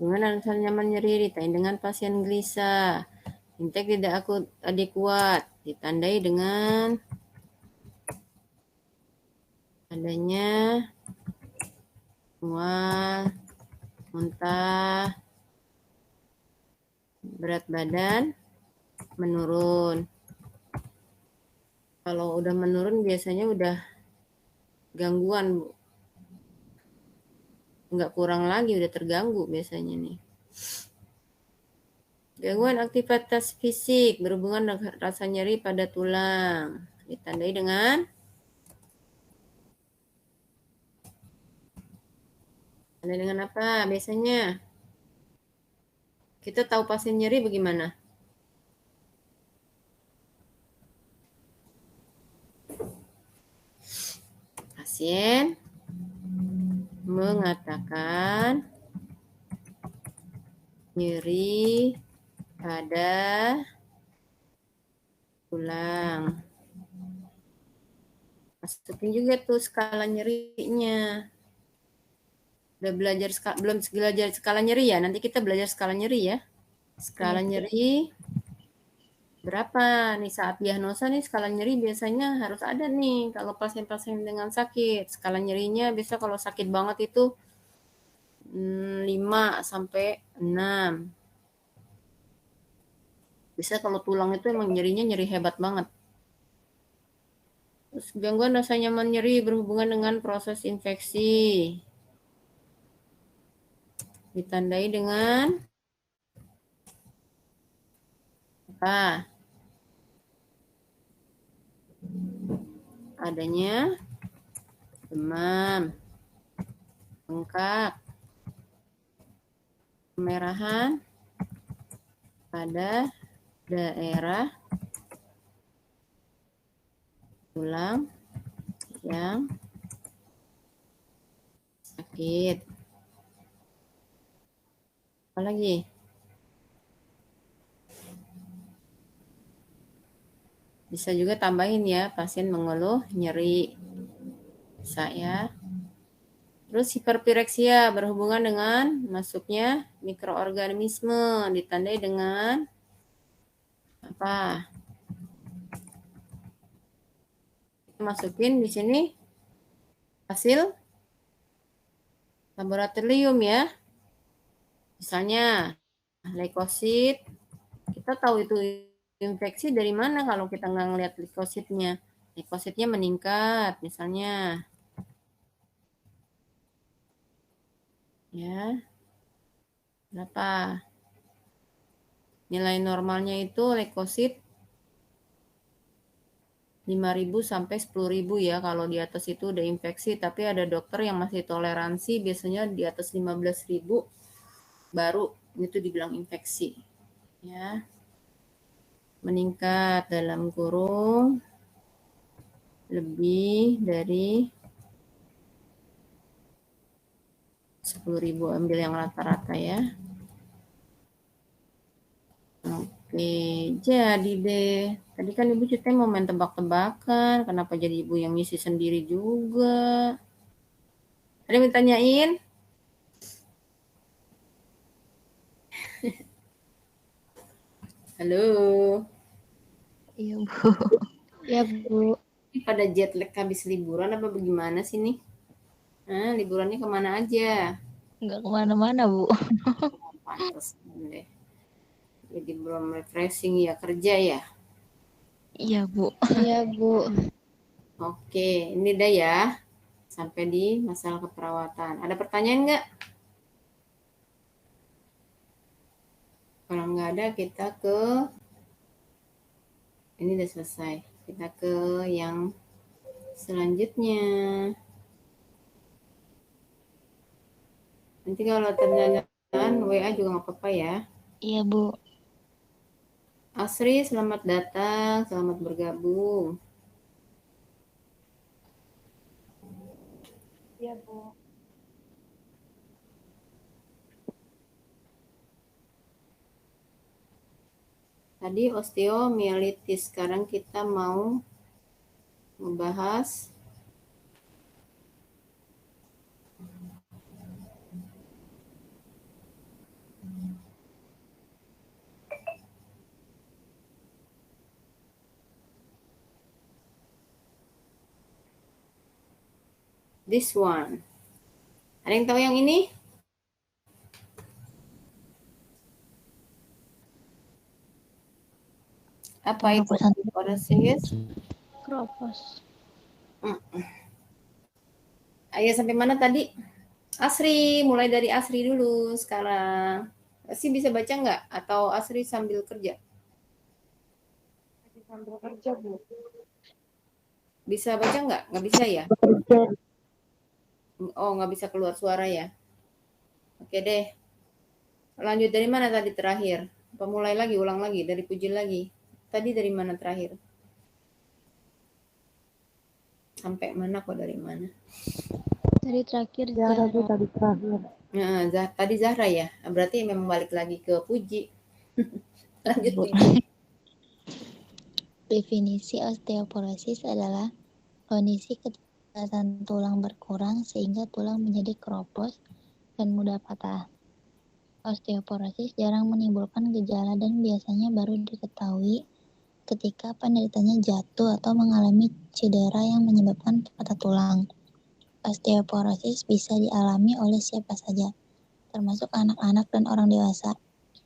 A: Dengan alasan nyaman nyeri ditandai dengan pasien gelisah. Intake tidak adekuat ditandai dengan adanya mual, muntah, berat badan menurun. Kalau udah menurun biasanya udah gangguan, Bu. Nggak kurang lagi, udah terganggu biasanya nih. Gangguan aktivitas fisik berhubungan dengan rasa nyeri pada tulang. Ditandai dengan apa biasanya? Kita tahu pasien nyeri bagaimana? Pasien mengatakan nyeri pada tulang. Masukin juga tuh skala nyerinya. Udah belajar belum belajar skala nyeri ya? Nanti kita belajar skala nyeri ya. Skala nyeri berapa nih saat diagnosa nih skala nyeri biasanya harus ada nih kalau pasien-pasien dengan sakit. Skala nyerinya biasa kalau sakit banget itu 5 sampai 6. Bisa kalau tulang itu emang nyerinya nyeri hebat banget. Terus gangguan rasa nyaman nyeri berhubungan dengan proses infeksi. Ditandai dengan apa? Adanya demam, bengkak, kemerahan pada daerah tulang yang sakit. Apalagi? Bisa juga tambahin ya, pasien mengeluh nyeri. Bisa ya. Terus hiperpireksia berhubungan dengan masuknya mikroorganisme, ditandai dengan apa? Kita masukin di sini hasil laboratorium ya. Misalnya leukosit, kita tahu itu infeksi dari mana kalau kita nggak ngelihat leukositnya. Leukositnya meningkat misalnya. Ya. Berapa? Nilai normalnya itu leukosit 5.000 sampai 10.000 ya. Kalau di atas itu udah infeksi, tapi ada dokter yang masih toleransi, biasanya di atas 15.000 baru itu dibilang infeksi. Ya. Meningkat dalam kurung lebih dari 10.000, ambil yang rata-rata ya. Oke, jadi deh. Tadi kan Ibu ceritanya mau main tebak-tebakan, kenapa jadi Ibu yang ngisi sendiri juga? Ada yang ditanyain? Halo.
B: Iya, Bu.
C: Ya, Bu.
A: Ini pada jet lag habis liburan apa bagaimana sih nih? Liburannya kemana aja?
B: Nggak kemana-mana, Bu.
A: Pantes deh. Jadi belum refreshing ya, kerja ya?
B: Iya, Bu.
C: Iya, Bu.
A: Oke, ini dah ya. Sampai di masalah keperawatan. Ada pertanyaan nggak? Kalau nggak ada, kita ke... Ini udah selesai. Kita ke yang selanjutnya. Nanti kalau ternyata WA juga nggak apa-apa ya.
B: Iya, Bu.
A: Asri, selamat datang, selamat bergabung.
C: Iya, Bu.
A: Tadi osteomielitis, sekarang kita mau membahas this one. Ada yang tahu yang ini? Apa itu? Osteoporosis.
C: Kropos.
A: Ayo sampai mana tadi? Asri, mulai dari Asri dulu sekarang. Asri bisa baca nggak? Atau Asri sambil kerja?
C: Sambil kerja, Bu.
A: Bisa baca nggak? Nggak bisa ya? Oh, nggak bisa keluar suara ya? Oke deh. Lanjut dari mana tadi terakhir? Apa mulai lagi, ulang lagi, dari Puji lagi? Tadi dari mana terakhir? Sampai mana kok dari mana?
C: Tadi terakhir
D: Zahra, Bu,
C: Zahra.
D: tadi terakhir.
A: Nah, tadi Zahra ya? Berarti memang balik lagi ke Puji. Lanjut
B: Bu.
A: Puji.
B: Definisi osteoporosis adalah kondisi keterbatasan tulang berkurang sehingga tulang menjadi keropos dan mudah patah. Osteoporosis jarang menimbulkan gejala dan biasanya baru diketahui ketika penderitanya jatuh atau mengalami cedera yang menyebabkan patah tulang. Osteoporosis bisa dialami oleh siapa saja, termasuk anak-anak dan orang dewasa.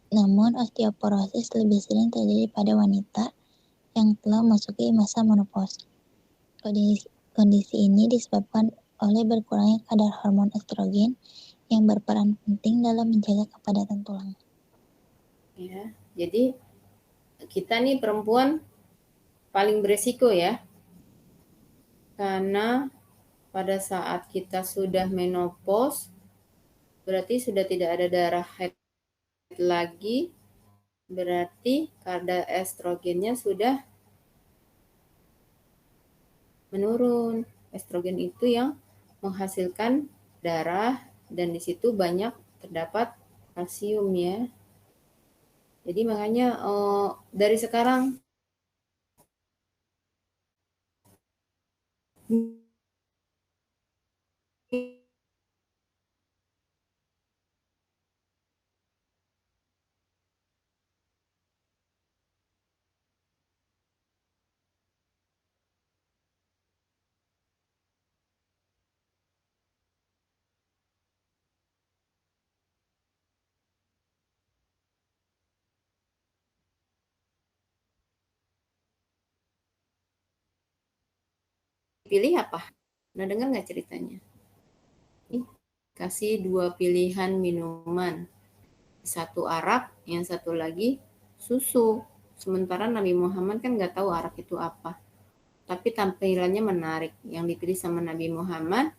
B: Namun, osteoporosis lebih sering terjadi pada wanita yang telah memasuki masa menopause. Kondisi ini disebabkan oleh berkurangnya kadar hormon estrogen yang berperan penting dalam menjaga kepadatan tulang.
A: Ya, jadi kita nih perempuan paling beresiko ya. Karena pada saat kita sudah menopause, berarti sudah tidak ada darah haid lagi, berarti kadar estrogennya sudah menurun. Estrogen itu yang menghasilkan darah dan di situ banyak terdapat kalsium ya. Jadi makanya dari sekarang pilih apa? Nah, dengar nggak ceritanya? Kasih 2 pilihan minuman. Satu arak, yang satu lagi susu. Sementara Nabi Muhammad kan nggak tahu arak itu apa. Tapi tampilannya menarik. Yang dipilih sama Nabi Muhammad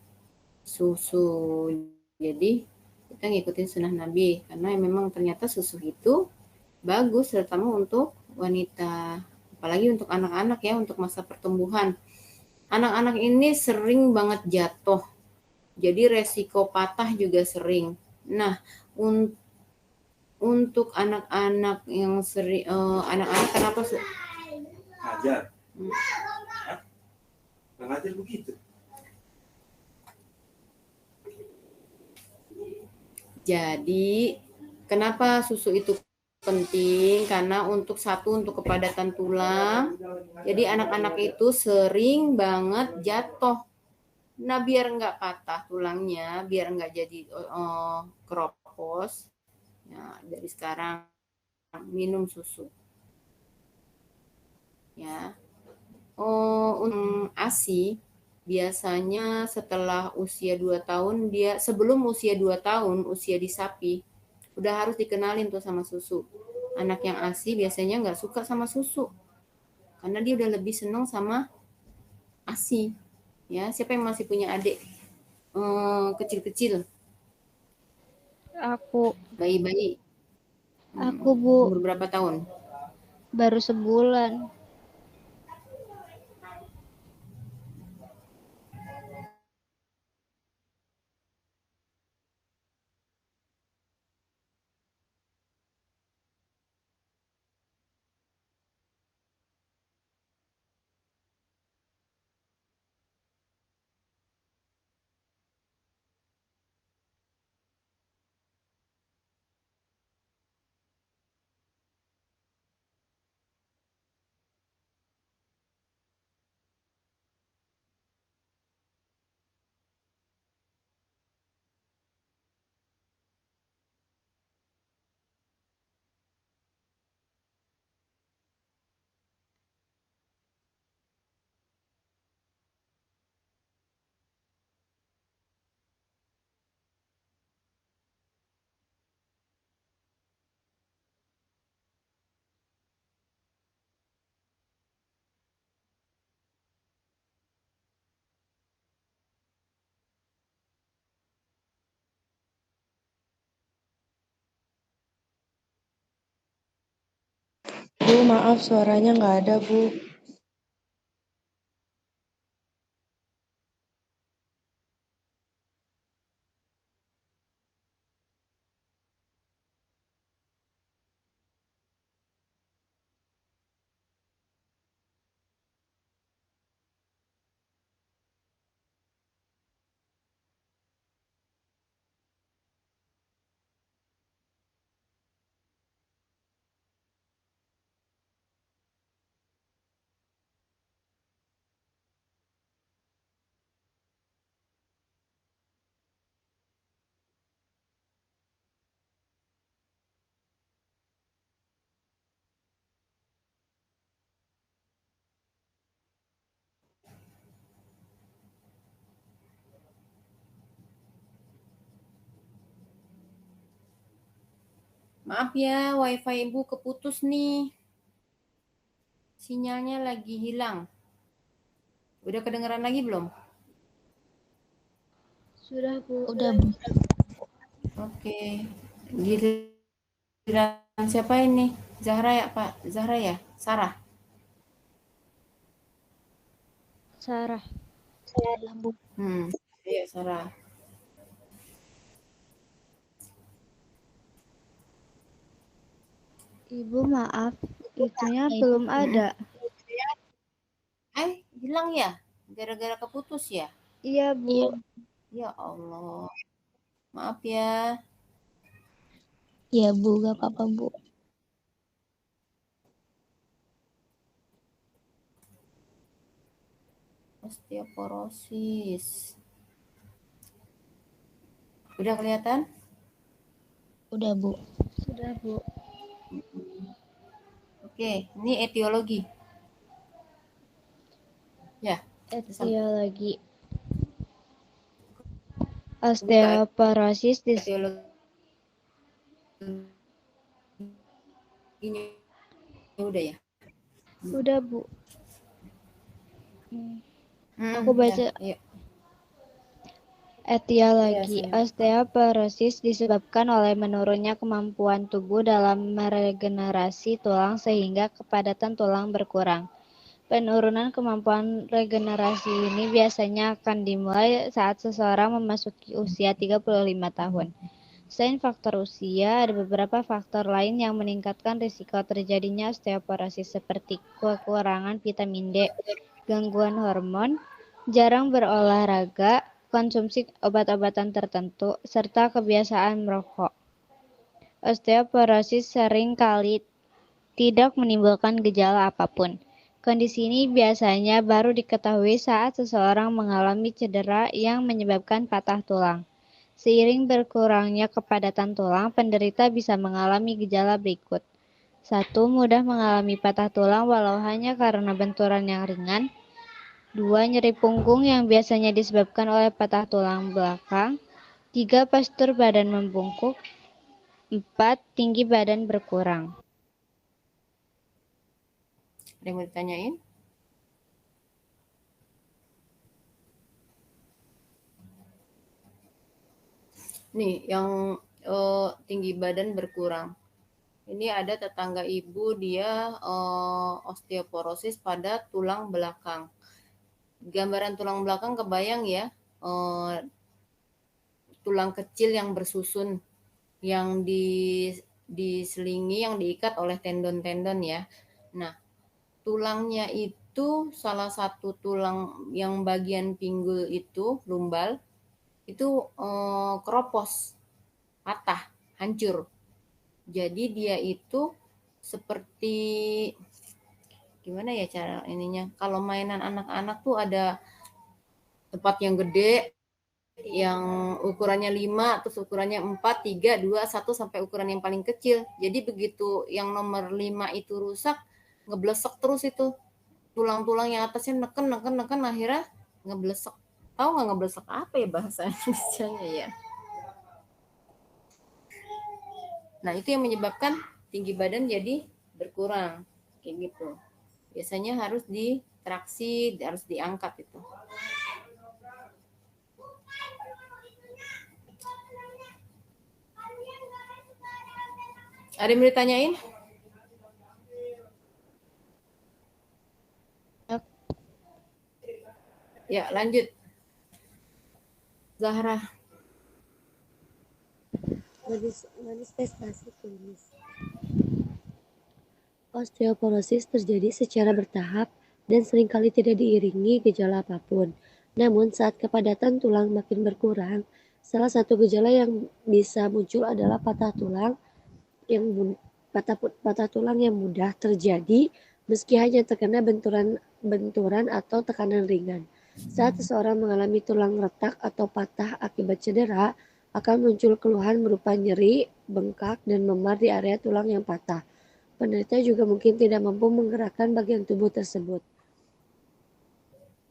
A: susu. Jadi kita ngikutin sunnah Nabi. Karena memang ternyata susu itu bagus terutama untuk wanita. Apalagi untuk anak-anak ya, untuk masa pertumbuhan. Anak-anak ini sering banget jatuh. Jadi resiko patah juga sering. Nah, untuk anak-anak yang sering anak-anak kenapa
E: Ngajar. Ngajar begitu.
A: Jadi kenapa susu itu penting? Karena untuk kepadatan tulang. Jadi anak-anak itu sering banget jatuh. Nah, biar nggak patah tulangnya, biar nggak jadi keropos. Nah, dari sekarang minum susu. Ya. Untuk ASI biasanya setelah usia 2 tahun sebelum usia 2 tahun, usia di sapi, udah harus dikenalin tuh sama susu. Anak yang ASI biasanya nggak suka sama susu. Karena dia udah lebih senang sama ASI. Ya, siapa yang masih punya adik kecil-kecil?
C: Aku.
A: Bayi-bayi.
C: Aku, Bu.
A: Umur berapa tahun?
C: Baru sebulan.
F: Bu, maaf suaranya nggak ada, Bu.
A: Maaf ya, wifi ibu keputus nih. Sinyalnya lagi hilang. Udah kedengeran lagi belum?
C: Sudah, Bu.
B: Udah, Bu.
A: Oke. Giliran siapa ini? Zahra ya, Pak? Zahra ya? Sarah?
C: Sarah.
B: Saya Bu.
A: Iya Sarah.
C: Ibu maaf, itunya
B: Ibu.
C: belum ada.
A: Hilang ya? Gara-gara keputus ya?
C: Iya, Bu.
A: Ya Allah. Maaf ya.
B: Iya, Bu, gak apa-apa, Bu.
A: Osteoporosis. Udah kelihatan?
B: Udah, Bu.
C: Sudah, Bu.
A: Oke, ini etiologi. Ya.
C: Etiologi.
A: Buka
C: Osteoporosis
A: etiologi. Ini udah ya?
C: Udah, Bu. Aku baca.
A: Ya, ayo.
C: Etiologi
A: Iya,
C: osteoporosis disebabkan oleh menurunnya kemampuan tubuh dalam meregenerasi tulang sehingga kepadatan tulang berkurang. Penurunan kemampuan regenerasi ini biasanya akan dimulai saat seseorang memasuki usia 35 tahun. Selain faktor usia, ada beberapa faktor lain yang meningkatkan risiko terjadinya osteoporosis seperti kekurangan vitamin D, gangguan hormon, jarang berolahraga, konsumsi obat-obatan tertentu, serta kebiasaan merokok. Osteoporosis sering kali tidak menimbulkan gejala apapun. Kondisi ini biasanya baru diketahui saat seseorang mengalami cedera yang menyebabkan patah tulang. Seiring berkurangnya kepadatan tulang, penderita bisa mengalami gejala berikut. 1. Mudah mengalami patah tulang walau hanya karena benturan yang ringan. 2. Nyeri punggung yang biasanya disebabkan oleh patah tulang belakang. 3. Postur badan membungkuk. 4. Tinggi badan berkurang.
A: Ada yang mau ditanyain? Nih, yang tinggi badan berkurang. Ini ada tetangga ibu, dia osteoporosis pada tulang belakang. Gambaran tulang belakang kebayang ya, tulang kecil yang bersusun, yang diselingi, yang diikat oleh tendon-tendon ya. Nah, tulangnya itu salah satu tulang yang bagian pinggul itu, lumbal, itu keropos, patah, hancur. Jadi dia itu seperti gimana ya cara ininya? Kalau mainan anak-anak tuh ada tempat yang gede, yang ukurannya 5, terus ukurannya 4, 3, 2, 1 sampai ukuran yang paling kecil. Jadi begitu yang nomor 5 itu rusak, ngeblesek terus itu. Tulang-tulang yang atasnya neken akhirnya ngeblesek. Tahu nggak ngeblesek apa ya bahasa Indonesia-nya ya? Nah, itu yang menyebabkan tinggi badan jadi berkurang. Kayak gitu. Biasanya harus ditraksi, harus diangkat itu. Ada yang mau ditanyain? Ya, lanjut. Zahra.
D: Manifestasi klinis. Osteoporosis terjadi secara bertahap dan seringkali tidak diiringi gejala apapun. Namun saat kepadatan tulang makin berkurang, salah satu gejala yang bisa muncul adalah yang patah tulang yang mudah terjadi meski hanya terkena benturan atau tekanan ringan. Saat seseorang mengalami tulang retak atau patah akibat cedera, akan muncul keluhan berupa nyeri, bengkak, dan memar di area tulang yang patah. Penderita juga mungkin tidak mampu menggerakkan bagian tubuh tersebut.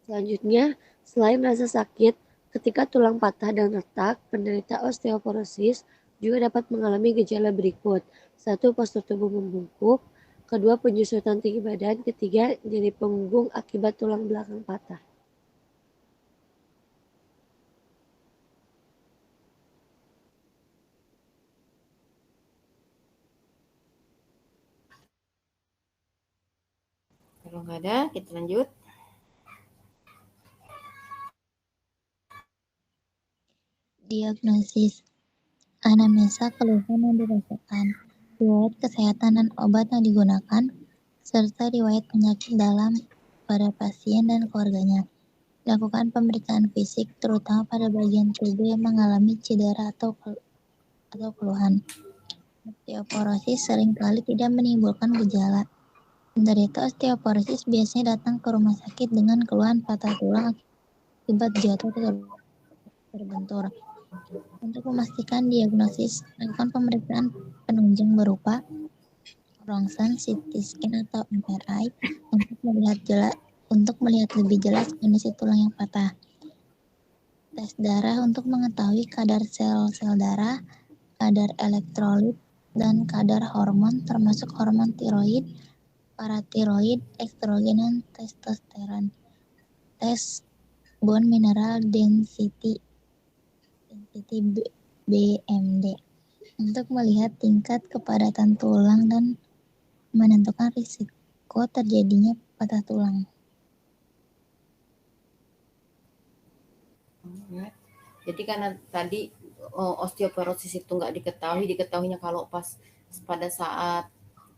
D: Selanjutnya, selain rasa sakit, ketika tulang patah dan retak, penderita osteoporosis juga dapat mengalami gejala berikut. 1. Postur tubuh membungkuk. 2. Penyusutan tinggi badan. 3. Nyeri punggung akibat tulang belakang patah.
A: Kalau nggak ada, kita lanjut.
B: Diagnosis. Anamnesa keluhan yang dirasakan, riwayat kesehatan dan obat yang digunakan, serta riwayat penyakit dalam pada pasien dan keluarganya. Lakukan pemeriksaan fisik terutama pada bagian tubuh yang mengalami cedera atau keluhan. Osteoporosis seringkali tidak menimbulkan gejala. Penderita osteoporosis biasanya datang ke rumah sakit dengan keluhan patah tulang akibat jatuh atau terbentur. Untuk memastikan diagnosis, lakukan pemeriksaan penunjang berupa rongsen, CT scan atau MRI untuk melihat lebih jelas kondisi tulang yang patah. Tes darah untuk mengetahui kadar sel-sel darah, kadar elektrolit, dan kadar hormon termasuk hormon tiroid, paratiroid, estrogen, dan testosteron. Tes bone mineral density BMD untuk melihat tingkat kepadatan tulang dan menentukan risiko terjadinya patah tulang.
A: Jadi karena tadi osteoporosis itu nggak diketahuinya kalau pas pada saat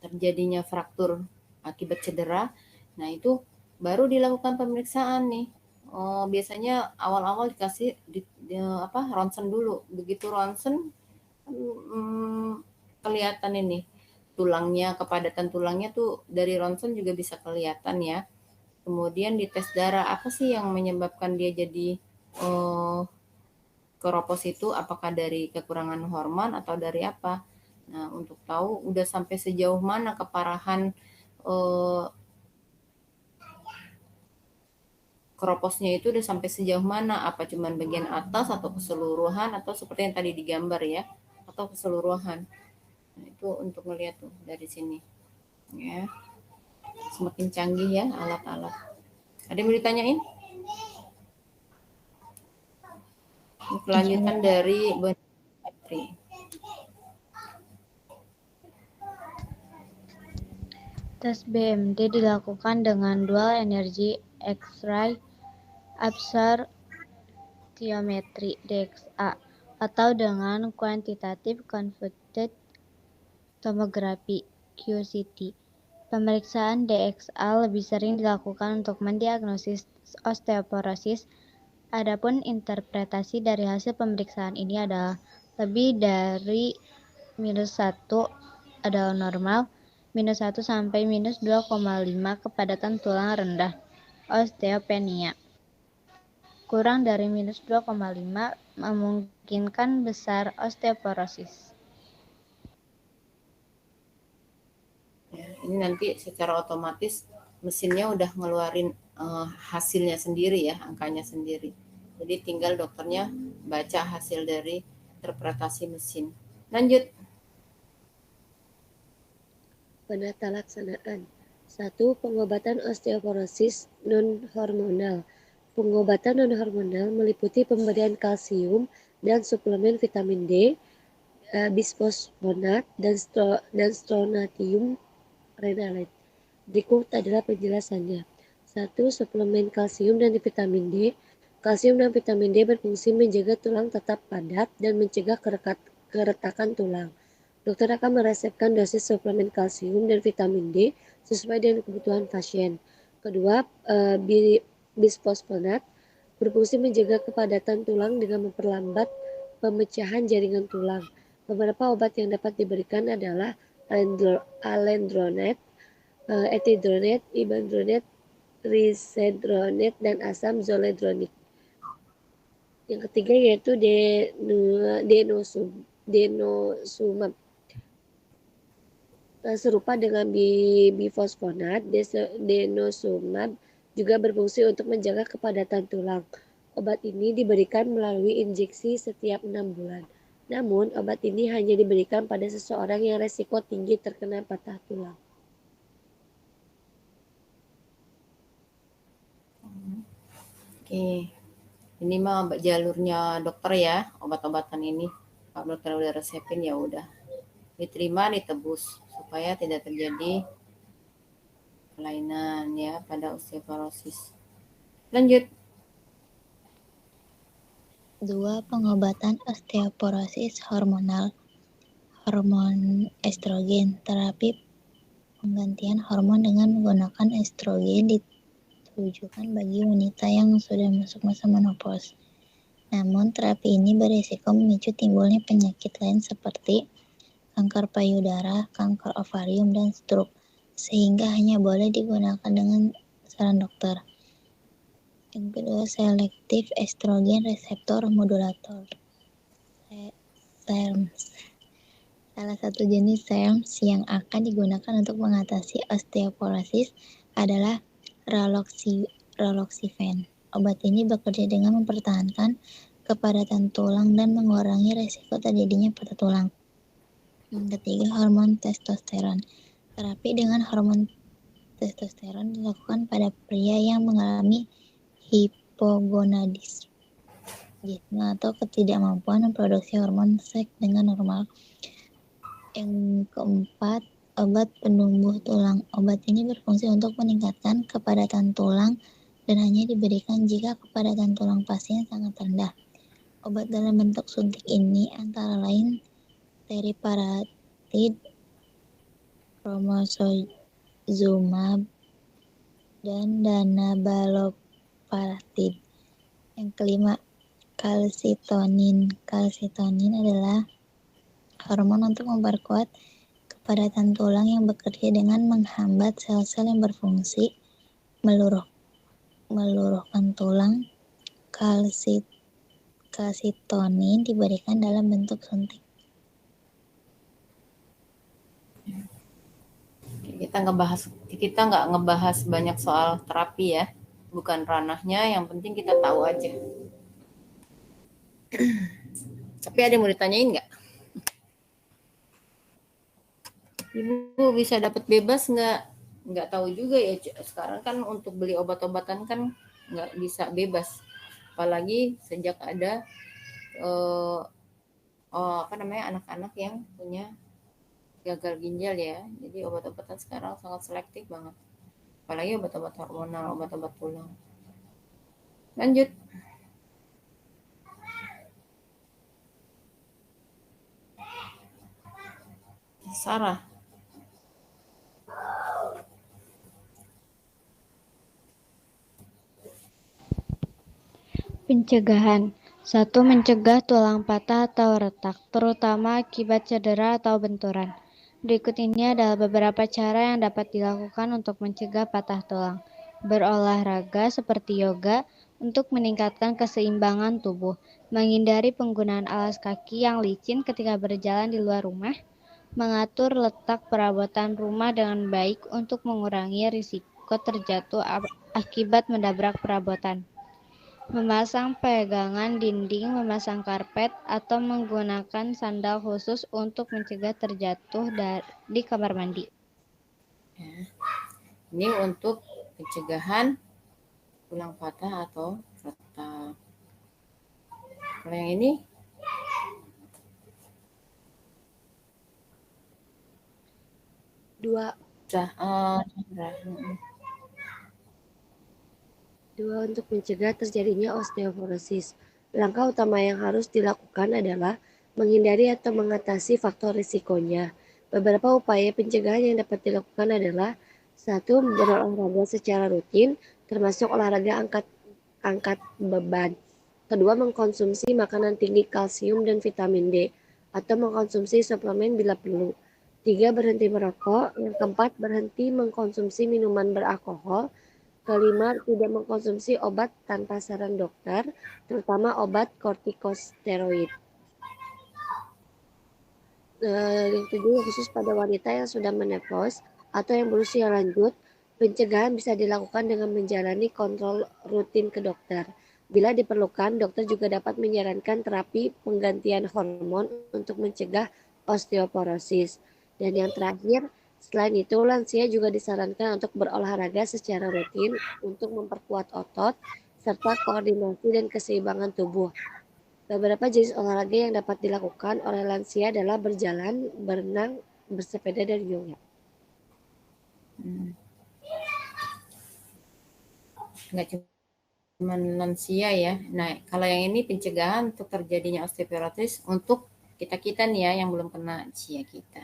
A: terjadinya fraktur akibat cedera, nah itu baru dilakukan pemeriksaan nih. Biasanya awal-awal dikasih ronsen dulu. Begitu ronsen kelihatan ini tulangnya, kepadatan tulangnya tuh dari ronsen juga bisa kelihatan ya. Kemudian di tes darah, apa sih yang menyebabkan dia jadi keropos itu, apakah dari kekurangan hormon atau dari apa? Nah, untuk tahu udah sampai sejauh mana keparahan keroposnya itu udah sampai sejauh mana, apa cuman bagian atas atau keseluruhan atau seperti yang tadi digambar ya, atau keseluruhan. Nah, itu untuk melihat tuh dari sini ya. Semakin canggih ya alat-alat. Ada yang mau ditanyain? Kelanjutan dari biometri.
C: Tes BMD dilakukan dengan dual energy X-ray absorptiometry (DXA) atau dengan quantitative convoluted tomography (QCT). Pemeriksaan DXA lebih sering dilakukan untuk mendiagnosis osteoporosis. Adapun interpretasi dari hasil pemeriksaan ini adalah lebih dari -1 adalah normal, -1 sampai -2,5 kepadatan tulang rendah osteopenia. Kurang dari -2,5 memungkinkan besar osteoporosis.
A: Ya, ini nanti secara otomatis mesinnya udah ngeluarin hasilnya sendiri ya, angkanya sendiri. Jadi tinggal dokternya baca hasil dari interpretasi mesin. Lanjut.
D: Penata laksanaan. 1. Pengobatan osteoporosis non-hormonal. Pengobatan non-hormonal meliputi pemberian kalsium dan suplemen vitamin D, bisfosfonat, dan strontium renalate. Berikut adalah penjelasannya. 1. Suplemen kalsium dan vitamin D. Kalsium dan vitamin D berfungsi menjaga tulang tetap padat dan mencegah keretakan tulang. Dokter akan meresepkan dosis suplemen kalsium dan vitamin D sesuai dengan kebutuhan pasien. Kedua, bisfosfonat berfungsi menjaga kepadatan tulang dengan memperlambat pemecahan jaringan tulang. Beberapa obat yang dapat diberikan adalah alendronate, etidronate, ibandronate, risedronate, dan asam zoledronik. Yang ketiga yaitu denosumab. Serupa dengan bifosfonat, denosumab juga berfungsi untuk menjaga kepadatan tulang. Obat ini diberikan melalui injeksi setiap 6 bulan. Namun, obat ini hanya diberikan pada seseorang yang resiko tinggi terkena patah tulang.
A: Oke, ini mah jalurnya dokter ya, obat-obatan ini. Kalau dokter udah resepin ya udah diterima, ditebus supaya tidak terjadi kelainan ya pada osteoporosis. Lanjut.
B: 2. Pengobatan osteoporosis hormonal. Hormon estrogen. Terapi penggantian hormon dengan menggunakan estrogen ditujukan bagi wanita yang sudah masuk masa menopause. Namun, terapi ini berisiko memicu timbulnya penyakit lain seperti kanker payudara, kanker ovarium, dan stroke, sehingga hanya boleh digunakan dengan saran dokter. Yang kedua, selektif estrogen reseptor modulator. SERMs. Salah satu jenis SERMs yang akan digunakan untuk mengatasi osteoporosis adalah raloxifene. Obat ini bekerja dengan mempertahankan kepadatan tulang dan mengurangi resiko terjadinya patah tulang. Yang ketiga, hormon testosteron. Terapi dengan hormon testosteron dilakukan pada pria yang mengalami hipogonadisme atau ketidakmampuan memproduksi hormon seks dengan normal. Yang keempat, obat penumbuh tulang. Obat ini berfungsi untuk meningkatkan kepadatan tulang dan hanya diberikan jika kepadatan tulang pasien sangat rendah. Obat dalam bentuk suntik ini antara lain teriparatid, romosozumab, dan danabaloparatid. Yang kelima, kalsitonin. Kalsitonin adalah hormon untuk memperkuat kepadatan tulang yang bekerja dengan menghambat sel-sel yang berfungsi meluruhkan tulang. Kalsitonin diberikan dalam bentuk suntik.
A: Kita nggak ngebahas banyak soal terapi ya, bukan ranahnya, yang penting kita tahu aja. Tapi ada yang mau ditanyain nggak? Ibu bisa dapat bebas nggak? Nggak tahu juga ya, sekarang kan untuk beli obat-obatan kan nggak bisa bebas, apalagi sejak ada anak-anak yang punya gagal ginjal ya. Jadi obat-obatan sekarang sangat selektif banget, apalagi obat-obat hormonal, obat-obat tulang. Lanjut. Sarah.
C: Pencegahan. 1. Mencegah tulang patah atau retak, terutama akibat cedera atau benturan. Berikut ini adalah beberapa cara yang dapat dilakukan untuk mencegah patah tulang. Berolahraga seperti yoga untuk meningkatkan keseimbangan tubuh. Menghindari penggunaan alas kaki yang licin ketika berjalan di luar rumah. Mengatur letak perabotan rumah dengan baik untuk mengurangi risiko terjatuh akibat menabrak perabotan. Memasang pegangan dinding, memasang karpet, atau menggunakan sandal khusus untuk mencegah terjatuh di kamar mandi.
A: Ini untuk pencegahan tulang patah atau retak. Kalau yang ini?
D: Dua. Dua, untuk mencegah terjadinya osteoporosis. Langkah utama yang harus dilakukan adalah menghindari atau mengatasi faktor risikonya. Beberapa upaya pencegahan yang dapat dilakukan adalah: satu, berolahraga secara rutin, termasuk olahraga angkat beban. Kedua, mengkonsumsi makanan tinggi kalsium dan vitamin D, atau mengkonsumsi suplemen bila perlu. Tiga, berhenti merokok. Yang keempat, berhenti mengkonsumsi minuman beralkohol. Kelima, tidak mengkonsumsi obat tanpa saran dokter, terutama obat kortikosteroid. Yang kedua, khusus pada wanita yang sudah menopause atau yang berusia lanjut, pencegahan bisa dilakukan dengan menjalani kontrol rutin ke dokter. Bila diperlukan, dokter juga dapat menyarankan terapi penggantian hormon untuk mencegah osteoporosis. Dan yang terakhir, selain itu, lansia juga disarankan untuk berolahraga secara rutin untuk memperkuat otot serta koordinasi dan keseimbangan tubuh. Beberapa jenis olahraga yang dapat dilakukan oleh lansia adalah berjalan, berenang, bersepeda, dan yoga.
A: Nggak cuma lansia ya. Nah, kalau yang ini pencegahan untuk terjadinya osteoporosis untuk kita-kita nih ya yang belum kena kita.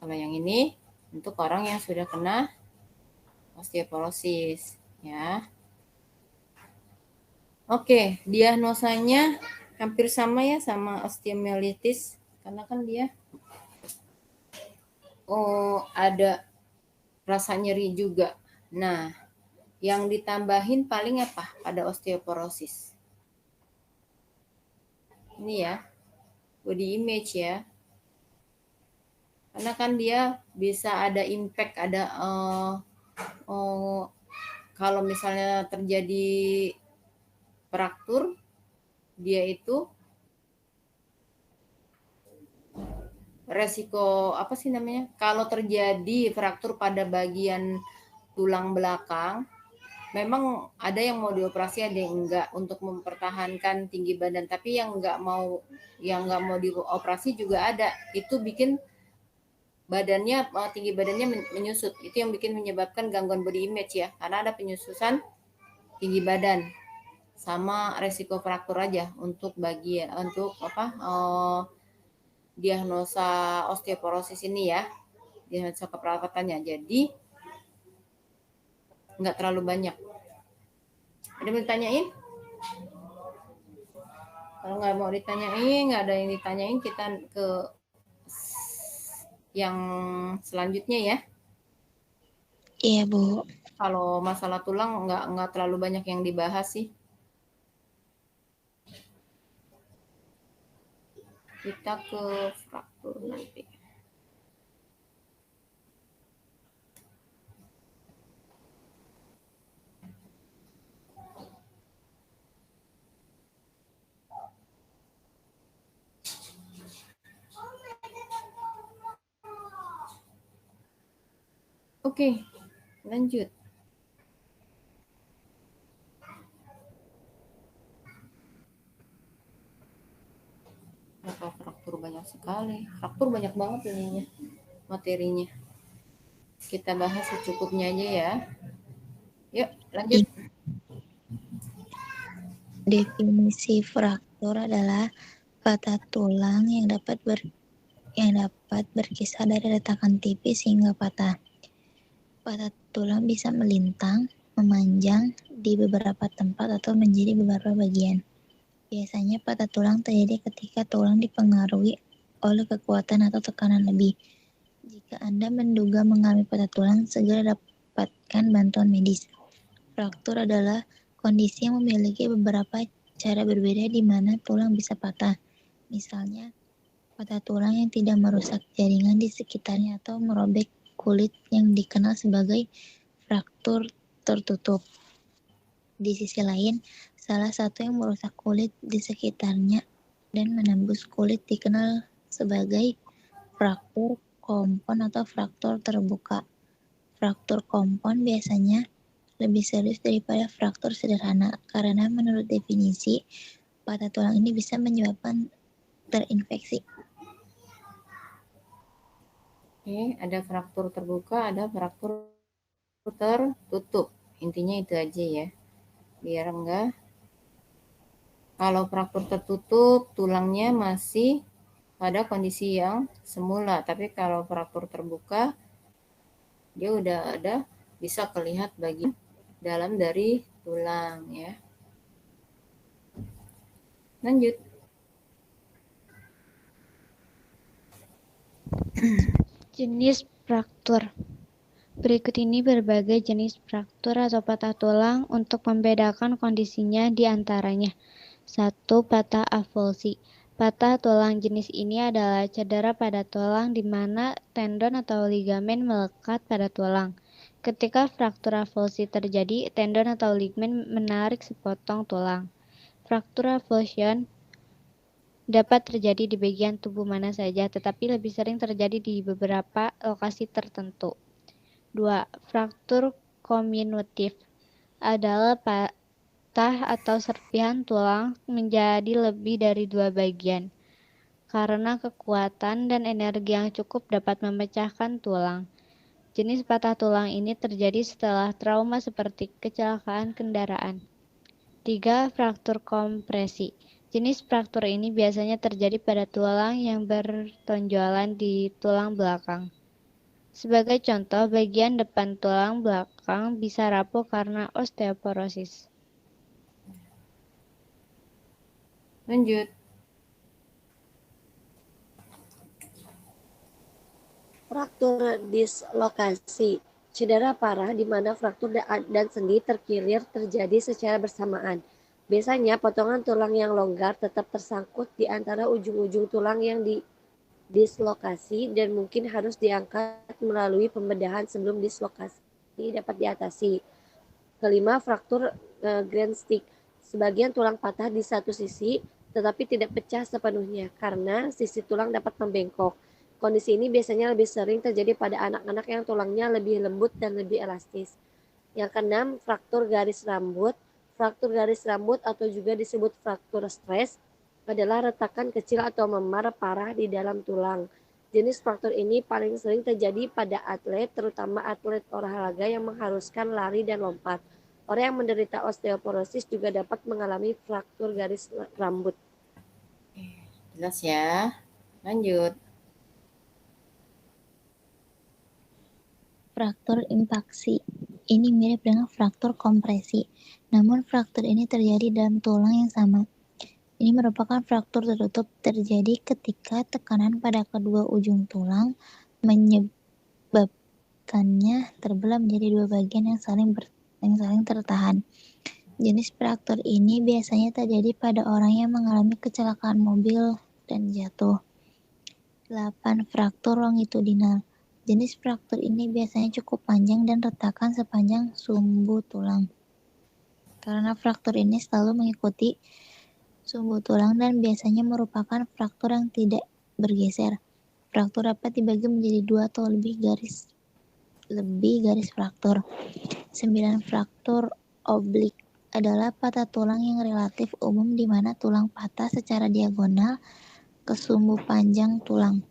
A: Kalau yang ini untuk orang yang sudah kena osteoporosis ya. Oke, diagnosanya hampir sama ya sama osteomyelitis karena kan dia ada rasa nyeri juga. Nah, yang ditambahin paling apa pada osteoporosis? Ini ya, body image ya. Karena kan dia bisa ada impact, ada kalau misalnya terjadi fraktur, dia itu resiko apa sih namanya? Kalau terjadi fraktur pada bagian tulang belakang, memang ada yang mau dioperasi, ada yang enggak untuk mempertahankan tinggi badan. Tapi yang enggak mau dioperasi juga ada. Itu bikin badannya tinggi badannya menyusut. Itu yang menyebabkan gangguan body image ya. Karena ada penyusutan tinggi badan. Sama resiko fraktur aja untuk diagnosa osteoporosis ini ya. Diagnosa keperawatannya. Jadi nggak terlalu banyak. Ada yang ditanyain? Kalau nggak mau ditanyain, nggak ada yang ditanyain, kita ke yang selanjutnya ya.
B: Iya, Bu.
A: Kalau masalah tulang nggak terlalu banyak yang dibahas sih. Kita ke fraktur nanti. Oke, lanjut. Fraktur banyak sekali. Fraktur banyak banget ininya, materinya. Kita bahas secukupnya aja ya. Yuk, lanjut.
B: Definisi fraktur adalah patah tulang yang dapat berkisar dari retakan tipis hingga patah. Patah tulang bisa melintang, memanjang di beberapa tempat atau menjadi beberapa bagian. Biasanya patah tulang terjadi ketika tulang dipengaruhi oleh kekuatan atau tekanan lebih. Jika Anda menduga mengalami patah tulang, segera dapatkan bantuan medis. Fraktur adalah kondisi yang memiliki beberapa cara berbeda di mana tulang bisa patah. Misalnya, patah tulang yang tidak merusak jaringan di sekitarnya atau merobek kulit yang dikenal sebagai fraktur tertutup. Di sisi lain, salah satu yang merusak kulit di sekitarnya dan menembus kulit dikenal sebagai fraktur kompon atau fraktur terbuka. Fraktur kompon biasanya lebih serius daripada fraktur sederhana karena menurut definisi, patah tulang ini bisa menyebabkan terinfeksi.
A: Oke, ada fraktur terbuka, ada fraktur tertutup. Intinya itu aja ya. biar enggak. Kalau fraktur tertutup, tulangnya masih pada kondisi yang semula. Tapi kalau fraktur terbuka, dia udah ada, bisa terlihat bagian dalam dari tulang ya. Lanjut.
C: Jenis fraktur. Berikut ini berbagai jenis fraktur atau patah tulang untuk membedakan kondisinya di antaranya. 1. Patah avulsi. Patah tulang jenis ini adalah cedera pada tulang di mana tendon atau ligamen melekat pada tulang. Ketika fraktur avulsi terjadi, tendon atau ligamen menarik sepotong tulang. Fraktur avulsion dapat terjadi di bagian tubuh mana saja, tetapi lebih sering terjadi di beberapa lokasi tertentu. 2. Fraktur kominutif adalah patah atau serpihan tulang menjadi lebih dari dua bagian. Karena kekuatan dan energi yang cukup dapat memecahkan tulang. Jenis patah tulang ini terjadi setelah trauma seperti kecelakaan kendaraan. 3. Fraktur kompresi. Jenis fraktur ini biasanya terjadi pada tulang yang bertonjolan di tulang belakang. Sebagai contoh, bagian depan tulang belakang bisa rapuh karena osteoporosis.
A: Lanjut.
D: Fraktur dislokasi. Cedera parah di mana fraktur dan sendi terkilir terjadi secara bersamaan. Biasanya potongan tulang yang longgar tetap tersangkut di antara ujung-ujung tulang yang dislokasi dan mungkin harus diangkat melalui pembedahan sebelum dislokasi dapat diatasi. Kelima, fraktur grand stick. Sebagian tulang patah di satu sisi tetapi tidak pecah sepenuhnya karena sisi tulang dapat membengkok. Kondisi ini biasanya lebih sering terjadi pada anak-anak yang tulangnya lebih lembut dan lebih elastis. Yang keenam, fraktur garis rambut. Fraktur garis rambut atau juga disebut fraktur stres adalah retakan kecil atau memar parah di dalam tulang. Jenis fraktur ini paling sering terjadi pada atlet, terutama atlet olahraga yang mengharuskan lari dan lompat. Orang yang menderita osteoporosis juga dapat mengalami fraktur garis rambut.
A: Jelas ya. Lanjut.
B: Fraktur impaksi. Ini mirip dengan fraktur kompresi, namun fraktur ini terjadi dalam tulang yang sama. Ini merupakan fraktur tertutup terjadi ketika tekanan pada kedua ujung tulang menyebabkannya terbelah menjadi dua bagian yang saling tertahan. Jenis fraktur ini biasanya terjadi pada orang yang mengalami kecelakaan mobil dan jatuh. 8. Fraktur longitudinal. Jenis fraktur ini biasanya cukup panjang dan retakan sepanjang sumbu tulang. Karena fraktur ini selalu mengikuti sumbu tulang dan biasanya merupakan fraktur yang tidak bergeser. Fraktur dapat dibagi menjadi dua atau lebih garis fraktur. 9. Fraktur oblik adalah patah tulang yang relatif umum di mana tulang patah secara diagonal ke sumbu panjang tulang.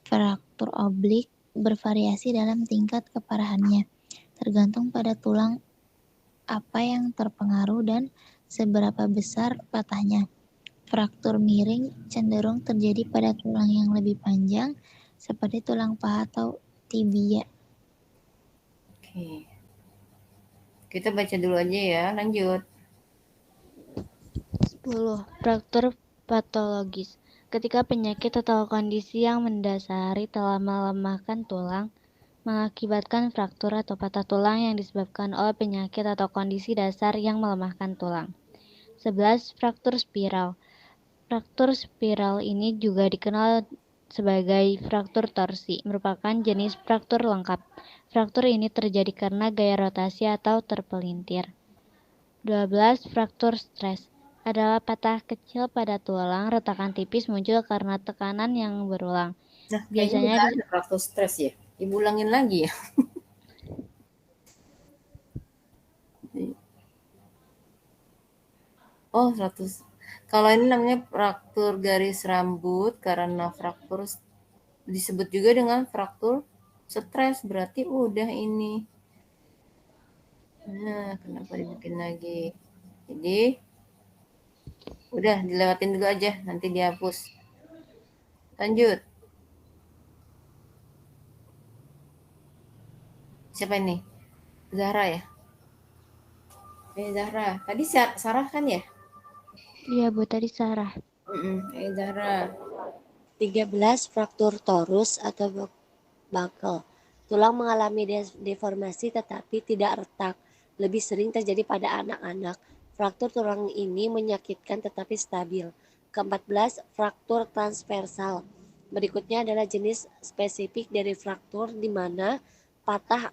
B: Fraktur oblik bervariasi dalam tingkat keparahannya, tergantung pada tulang apa yang terpengaruh dan seberapa besar patahnya. Fraktur miring cenderung terjadi pada tulang yang lebih panjang, seperti tulang paha atau tibia.
A: Oke. Kita baca dulu aja ya. Lanjut.
C: 10. Fraktur patologis. Ketika penyakit atau kondisi yang mendasari telah melemahkan tulang, mengakibatkan fraktur atau patah tulang yang disebabkan oleh penyakit atau kondisi dasar yang melemahkan tulang. 11. Fraktur spiral. Fraktur spiral ini juga dikenal sebagai fraktur torsi, merupakan jenis fraktur lengkap. Fraktur ini terjadi karena gaya rotasi atau terpelintir. 12. Fraktur stres adalah patah kecil pada tulang, retakan tipis muncul karena tekanan yang berulang.
A: Nah,
C: Biasanya
A: kayaknya udah ada fraktur stres ya. Ibu ulangin lagi ya. Oh, 100. Kalau ini namanya fraktur garis rambut karena fraktur disebut juga dengan fraktur stres. Berarti udah ini. Nah, kenapa dibikin lagi? Jadi udah dilewatin dulu aja, nanti dihapus. Lanjut. Siapa ini? Zahra ya? Zahra. Tadi Sarah kan ya?
C: Iya Bu, tadi Sarah.
A: Zahra.
D: 13. Fraktur torus atau buckle. Tulang mengalami deformasi tetapi tidak retak. Lebih sering terjadi pada anak-anak. Fraktur tulang ini menyakitkan tetapi stabil. Ke-14. Fraktur transversal. Berikutnya adalah jenis spesifik dari fraktur di mana patah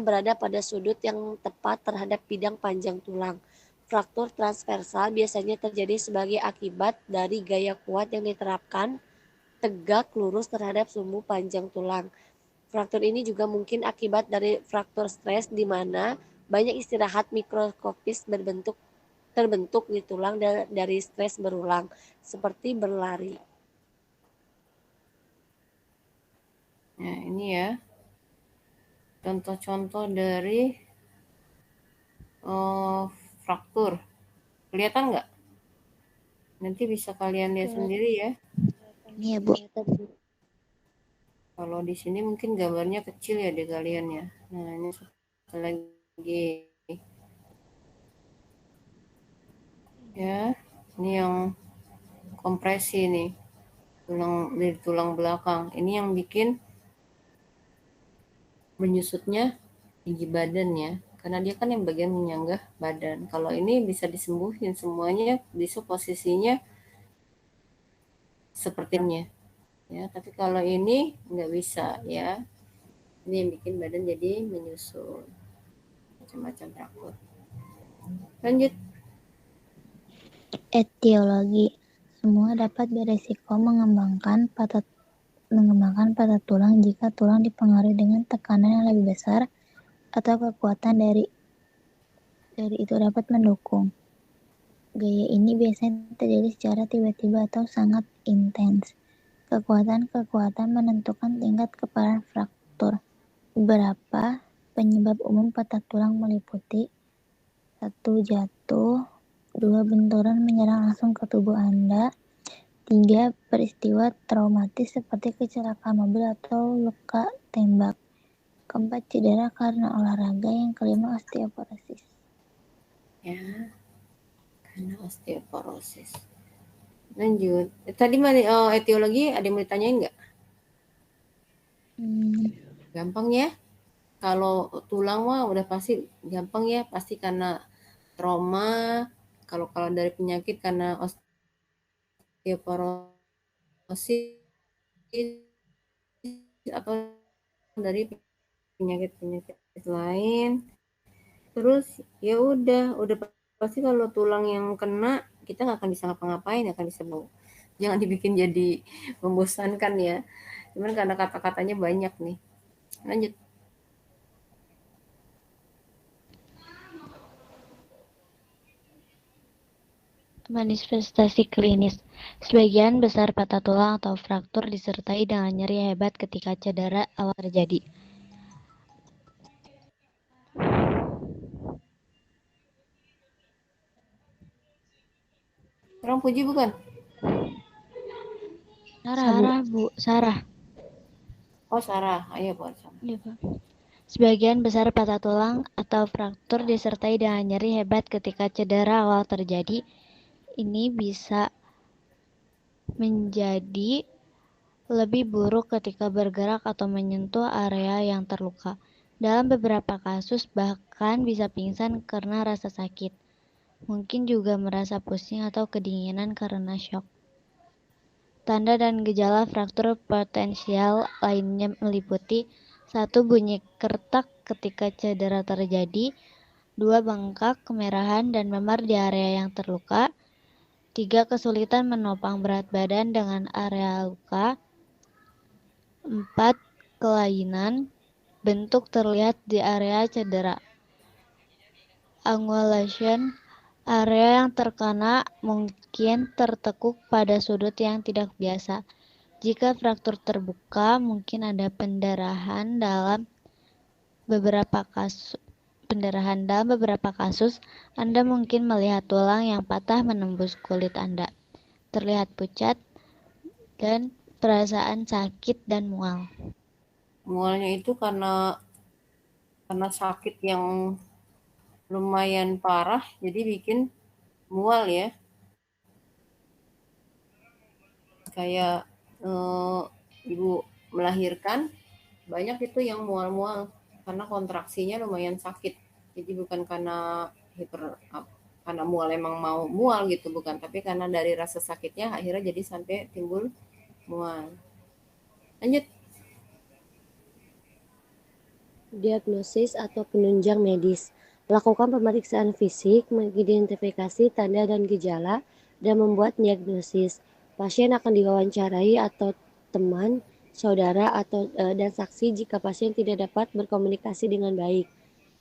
D: berada pada sudut yang tepat terhadap bidang panjang tulang. Fraktur transversal biasanya terjadi sebagai akibat dari gaya kuat yang diterapkan tegak lurus terhadap sumbu panjang tulang. Fraktur ini juga mungkin akibat dari fraktur stres di mana banyak istirahat mikroskopis terbentuk di tulang dari stres berulang, seperti berlari.
A: Nah, ini ya. Contoh-contoh dari fraktur. Kelihatan nggak? Nanti bisa kalian lihat sendiri ya.
B: Iya Bu.
A: Kalau di sini mungkin gambarnya kecil ya di kalian ya. Nah, ini satu lagi. Ya, ini yang kompresi nih. Dari tulang belakang. Ini yang bikin menyusutnya tinggi badan ya. Karena dia kan yang bagian menyanggah badan. Kalau ini bisa disembuhin semuanya, bisa posisinya sepertinya. Ya, tapi kalau ini nggak bisa ya. Ini yang bikin badan jadi menyusut. Macam-macam fraktur. Lanjut.
B: Etiologi. Semua dapat beresiko mengembangkan patah tulang jika tulang dipengaruhi dengan tekanan yang lebih besar atau kekuatan dari itu dapat mendukung. Gaya ini biasanya terjadi secara tiba-tiba atau sangat intens. Kekuatan menentukan tingkat keparahan fraktur. Beberapa penyebab umum patah tulang meliputi 1. Jatuh, 2. Benturan menyerang langsung ke tubuh Anda, 3. Peristiwa traumatis seperti kecelakaan mobil atau luka tembak, 4. Cedera karena olahraga, yang kelima osteoporosis.
A: Ya, karena osteoporosis. Lanjut. Tadi etiologi ada yang mau ditanyain nggak? Gampang ya. Kalau tulang mah udah pasti gampang ya, pasti karena trauma. Kalau dari penyakit karena osteoporosis atau dari penyakit lain. Terus ya udah pasti kalau tulang yang kena kita nggak akan bisa ngapa-ngapain, akan bisa bau. Jangan dibikin jadi membosankan ya. Cuman karena kata-katanya banyak nih. Lanjut.
C: Manifestasi klinis. Sebagian besar patah tulang atau fraktur disertai dengan nyeri hebat ketika cedera awal terjadi.
A: Orang Puji bukan?
C: Sarah, Bu. Sarah.
A: Oh, Sarah. Ayo buat sama.
C: Iya, Pak. Sebagian besar patah tulang atau fraktur disertai dengan nyeri hebat ketika cedera awal terjadi. Ini bisa menjadi lebih buruk ketika bergerak atau menyentuh area yang terluka. Dalam beberapa kasus bahkan bisa pingsan karena rasa sakit. Mungkin juga merasa pusing atau kedinginan karena shock. Tanda dan gejala fraktur potensial lainnya meliputi 1. Bunyi kertak ketika cedera terjadi, 2. Bengkak, kemerahan, dan memar di area yang terluka, 3. Kesulitan menopang berat badan dengan area luka, 4. Kelainan bentuk terlihat di area cedera. Angulation, area yang terkena mungkin tertekuk pada sudut yang tidak biasa. Jika fraktur terbuka, mungkin ada pendarahan dalam beberapa pendarahan. Dalam beberapa kasus, Anda mungkin melihat tulang yang patah menembus kulit Anda. Terlihat pucat dan perasaan sakit dan mual.
A: Mualnya itu karena sakit yang lumayan parah, jadi bikin mual ya. Kayak ibu melahirkan, banyak itu yang mual-mual karena kontraksinya lumayan sakit. Jadi bukan karena karena mual emang mau mual gitu, bukan, tapi karena dari rasa sakitnya akhirnya jadi sampai timbul mual. Lanjut.
D: Diagnosis atau penunjang medis. Melakukan pemeriksaan fisik, mengidentifikasi tanda dan gejala, dan membuat diagnosis. Pasien akan diwawancarai atau teman, saudara, atau dan saksi jika pasien tidak dapat berkomunikasi dengan baik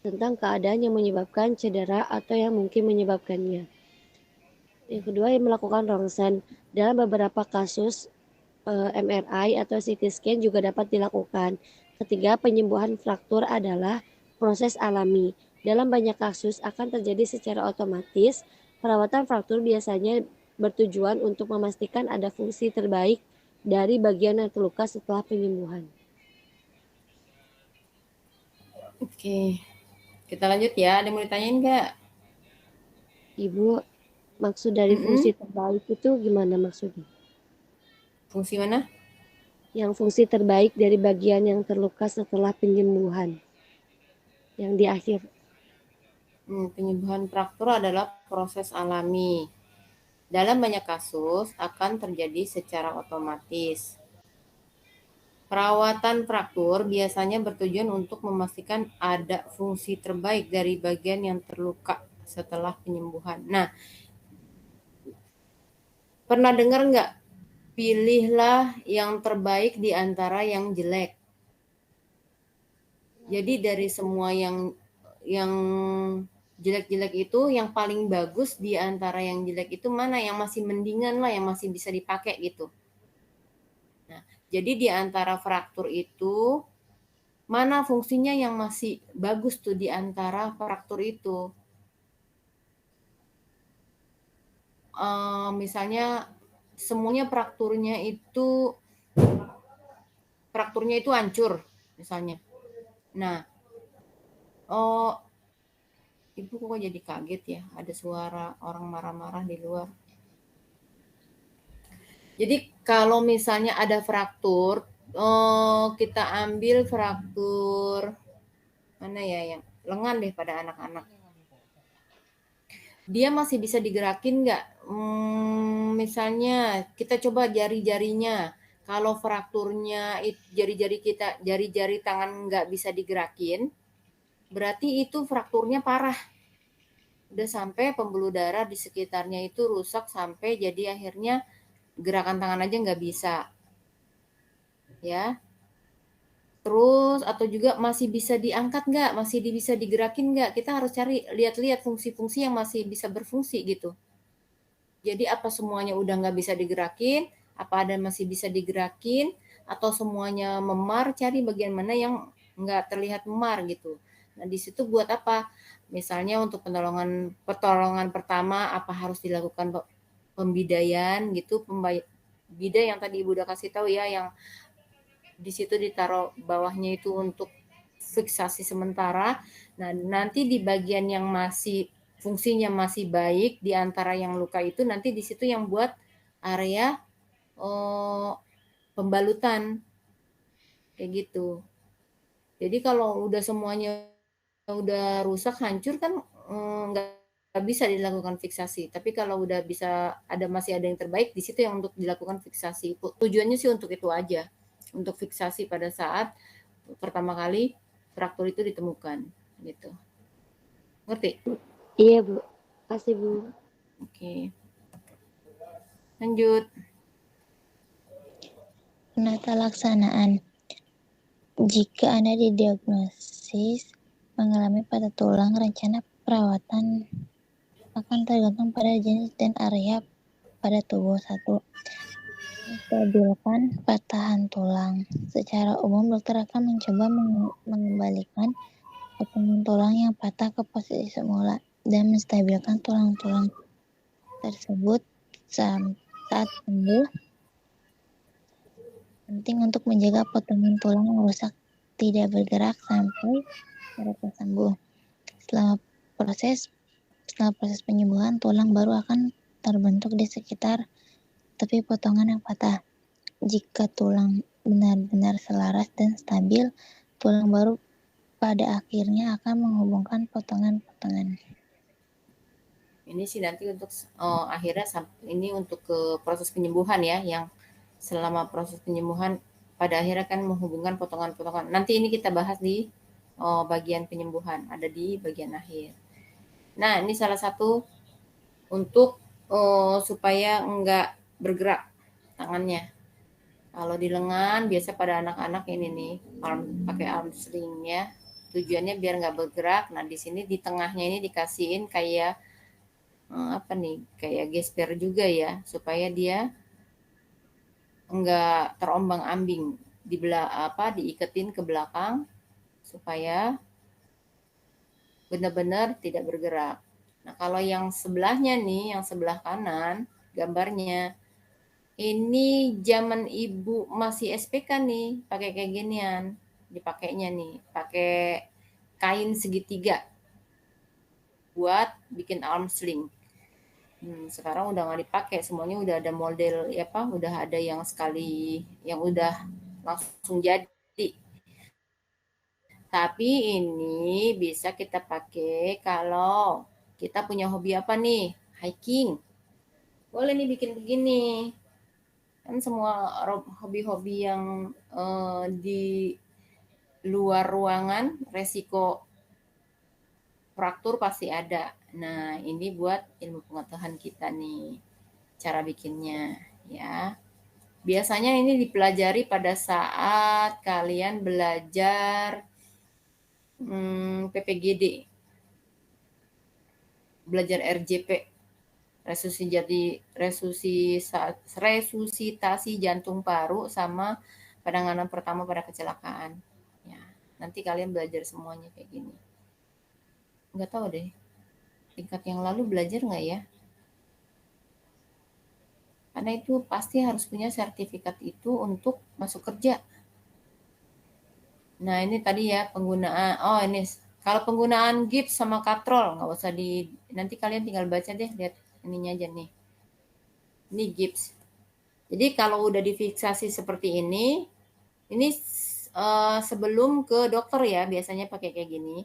D: tentang keadaan yang menyebabkan cedera atau yang mungkin menyebabkannya. Yang kedua, yang melakukan ronsen. Dalam beberapa kasus MRI atau CT scan juga dapat dilakukan. Ketiga, penyembuhan fraktur adalah proses alami. Dalam banyak kasus akan terjadi secara otomatis. Perawatan fraktur biasanya bertujuan untuk memastikan ada fungsi terbaik dari bagian yang terluka setelah penyembuhan.
A: Oke, kita lanjut ya. Ada yang mau ditanyain nggak?
D: Ibu, maksud dari fungsi terbaik itu gimana maksudnya?
A: Fungsi mana?
D: Yang fungsi terbaik dari bagian yang terluka setelah penyembuhan. Yang di akhir.
A: Penyembuhan fraktur adalah proses alami. Dalam banyak kasus akan terjadi secara otomatis. Perawatan fraktur biasanya bertujuan untuk memastikan ada fungsi terbaik dari bagian yang terluka setelah penyembuhan. Nah, pernah dengar nggak? Pilihlah yang terbaik di antara yang jelek. Jadi dari semua yang jelek-jelek itu, yang paling bagus di antara yang jelek itu mana? Yang masih mendingan lah, yang masih bisa dipakai gitu. Nah, jadi di antara fraktur itu, mana fungsinya yang masih bagus tuh di antara fraktur itu? Misalnya semuanya frakturnya itu hancur misalnya. Nah, Ibu kok jadi kaget ya, ada suara orang marah-marah di luar. Jadi kalau misalnya ada fraktur, kita ambil fraktur mana ya, yang lengan deh pada anak-anak. Dia masih bisa digerakin nggak? Misalnya kita coba jari-jarinya. Kalau frakturnya jari-jari tangan nggak bisa digerakin, berarti itu frakturnya parah. Udah sampai pembuluh darah di sekitarnya itu rusak sampai jadi akhirnya gerakan tangan aja nggak bisa. Ya. Terus atau juga masih bisa diangkat nggak, masih bisa digerakin nggak, kita harus lihat-lihat fungsi-fungsi yang masih bisa berfungsi gitu. Jadi apa semuanya udah nggak bisa digerakin, apa ada masih bisa digerakin, atau semuanya memar, cari bagian mana yang nggak terlihat memar gitu. Nah di situ buat apa? Misalnya untuk pertolongan pertama apa harus dilakukan pembidaian gitu, bidai yang tadi Ibu udah kasih tahu ya, yang di situ ditaruh bawahnya itu untuk fiksasi sementara. Nah, nanti di bagian yang masih fungsinya masih baik di antara yang luka itu nanti di situ yang buat area pembalutan kayak gitu. Jadi kalau udah semuanya udah rusak hancur kan nggak bisa dilakukan fiksasi. Tapi kalau udah bisa masih ada yang terbaik di situ yang untuk dilakukan fiksasi. Tujuannya sih untuk itu aja, untuk fiksasi pada saat pertama kali fraktur itu ditemukan gitu. Ngerti?
D: Iya Bu, kasih Bu.
A: Oke. Lanjut.
B: Penata laksanaan. Jika Anda didiagnosis mengalami patah tulang, rencana perawatan akan tergantung pada jenis dan area pada tubuh. 1. Menstabilkan patahan tulang. Secara umum, dokter akan mencoba mengembalikan potongan tulang yang patah ke posisi semula dan menstabilkan tulang-tulang tersebut saat sembuh. Penting untuk menjaga potongan tulang yang rusak tidak bergerak sampai mereka sembuh. Selama proses penyembuhan, tulang baru akan terbentuk di sekitar tepi potongan yang patah. Jika tulang benar-benar selaras dan stabil, tulang baru pada akhirnya akan menghubungkan potongan-potongan.
A: Ini sih nanti untuk akhirnya ini untuk ke proses penyembuhan ya, yang selama proses penyembuhan pada akhirnya kan menghubungkan potongan-potongan. Nanti ini kita bahas di bagian penyembuhan, ada di bagian akhir. Nah, ini salah satu untuk supaya enggak bergerak tangannya. Kalau di lengan biasa pada anak-anak ini nih pakai arm sling ya. Tujuannya biar nggak bergerak. Nah, di sini di tengahnya ini dikasihin kayak apa nih? Kayak gesper juga ya, supaya dia enggak terombang-ambing, diiketin ke belakang supaya benar-benar tidak bergerak. Nah, kalau yang sebelahnya nih, yang sebelah kanan gambarnya, ini zaman ibu masih SPK nih, pakai kayak ginian, dipakainya nih, pakai kain segitiga buat bikin arm sling. Sekarang udah nggak dipakai, semuanya udah ada model ya apa, udah ada yang sekali, yang udah langsung jadi. Tapi ini bisa kita pakai kalau kita punya hobi apa nih, hiking. Boleh nih bikin begini. Kan semua hobi-hobi yang di luar ruangan resiko fraktur pasti ada. Nah, ini buat ilmu pengetahuan kita nih, cara bikinnya ya. Biasanya ini dipelajari pada saat kalian belajar PPGD, belajar RJP, resusitasi jantung paru sama penanganan pertama pada kecelakaan. Ya, nanti kalian belajar semuanya kayak gini. Nggak tahu deh, tingkat yang lalu belajar nggak ya? Karena itu pasti harus punya sertifikat itu untuk masuk kerja. Nah, ini tadi ya penggunaan, ini kalau penggunaan gips sama katrol, nggak usah nanti kalian tinggal baca deh, lihat ininya aja nih. Ini gips. Jadi kalau udah difiksasi seperti ini sebelum ke dokter ya, biasanya pakai kayak gini.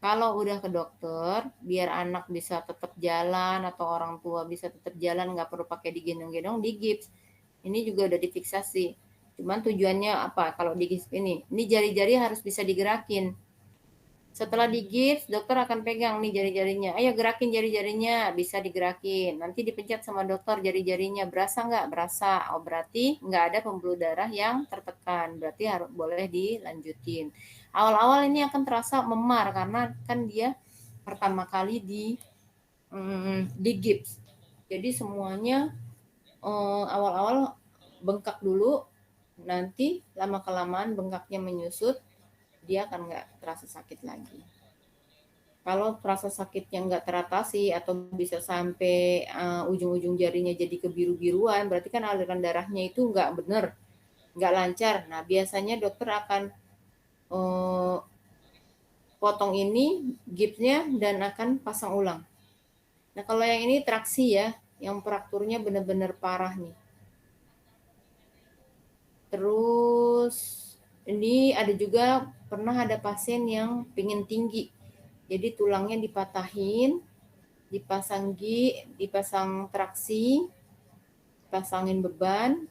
A: Kalau udah ke dokter, biar anak bisa tetap jalan atau orang tua bisa tetap jalan, nggak perlu pakai digendong-gendong, di gips. Ini juga udah difiksasi. Cuman tujuannya apa? Kalau di gips ini jari-jari harus bisa digerakin. Setelah digips, dokter akan pegang nih jari-jarinya. Ayo gerakin jari-jarinya, bisa digerakin. Nanti dipencet sama dokter jari-jarinya. Berasa nggak? Berasa. Oh, berarti nggak ada pembuluh darah yang tertekan. Berarti harus boleh dilanjutin. Awal-awal ini akan terasa memar karena kan dia pertama kali digips. Jadi semuanya awal-awal bengkak dulu. Nanti lama-kelamaan bengkaknya menyusut, dia akan nggak terasa sakit lagi. Kalau terasa sakitnya nggak teratasi atau bisa sampai ujung-ujung jarinya jadi kebiru-biruan, berarti kan aliran darahnya itu nggak benar, nggak lancar. Nah, biasanya dokter akan potong ini gipsnya dan akan pasang ulang. Nah, kalau yang ini traksi ya, yang frakturnya benar-benar parah nih. Terus ini ada juga pernah ada pasien yang pingin tinggi. Jadi tulangnya dipatahin, dipasang traksi, pasangin beban,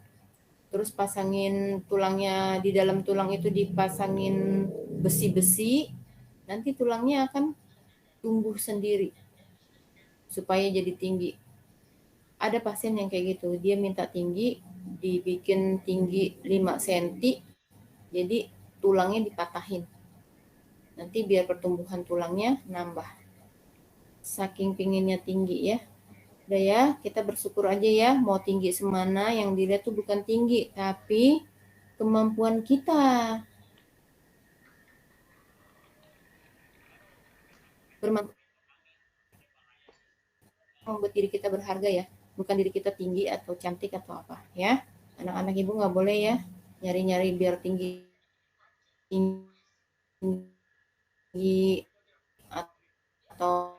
A: terus pasangin tulangnya, di dalam tulang itu dipasangin besi-besi, nanti tulangnya akan tumbuh sendiri supaya jadi tinggi. Ada pasien yang kayak gitu, dia minta tinggi, dibikin tinggi 5 cm, jadi tulangnya dipatahin. Nanti biar pertumbuhan tulangnya nambah. Saking pinginnya tinggi ya. Udah ya, kita bersyukur aja ya, mau tinggi semana, yang dilihat tuh bukan tinggi, tapi kemampuan kita. bermanfaat, membuat diri kita berharga ya, bukan diri kita tinggi atau cantik atau apa ya. Anak-anak ibu nggak boleh ya nyari-nyari biar tinggi tinggi atau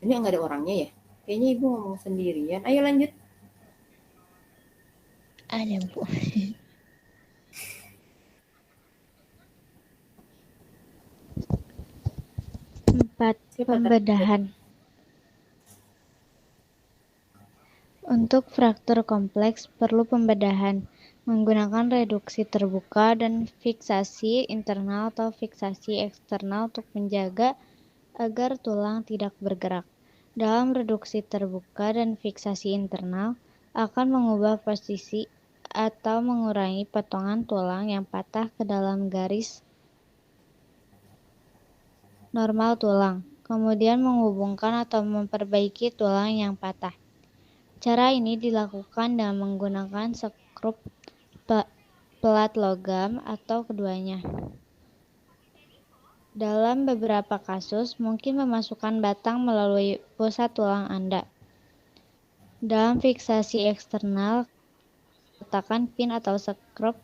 A: ini nggak ada orangnya ya, kayaknya ibu ngomong sendirian. Ayo lanjut.
B: Ada, Bu.
C: 4. Pembedahan. Untuk fraktur kompleks perlu pembedahan menggunakan reduksi terbuka dan fiksasi internal atau fiksasi eksternal untuk menjaga agar tulang tidak bergerak. Dalam reduksi terbuka dan fiksasi internal akan mengubah posisi atau mengurangi potongan tulang yang patah ke dalam garis normal tulang, kemudian menghubungkan atau memperbaiki tulang yang patah. Cara ini dilakukan dengan menggunakan skrup pelat logam atau keduanya. Dalam beberapa kasus, mungkin memasukkan batang melalui pusat tulang Anda. Dalam fiksasi eksternal, letakkan pin atau skrup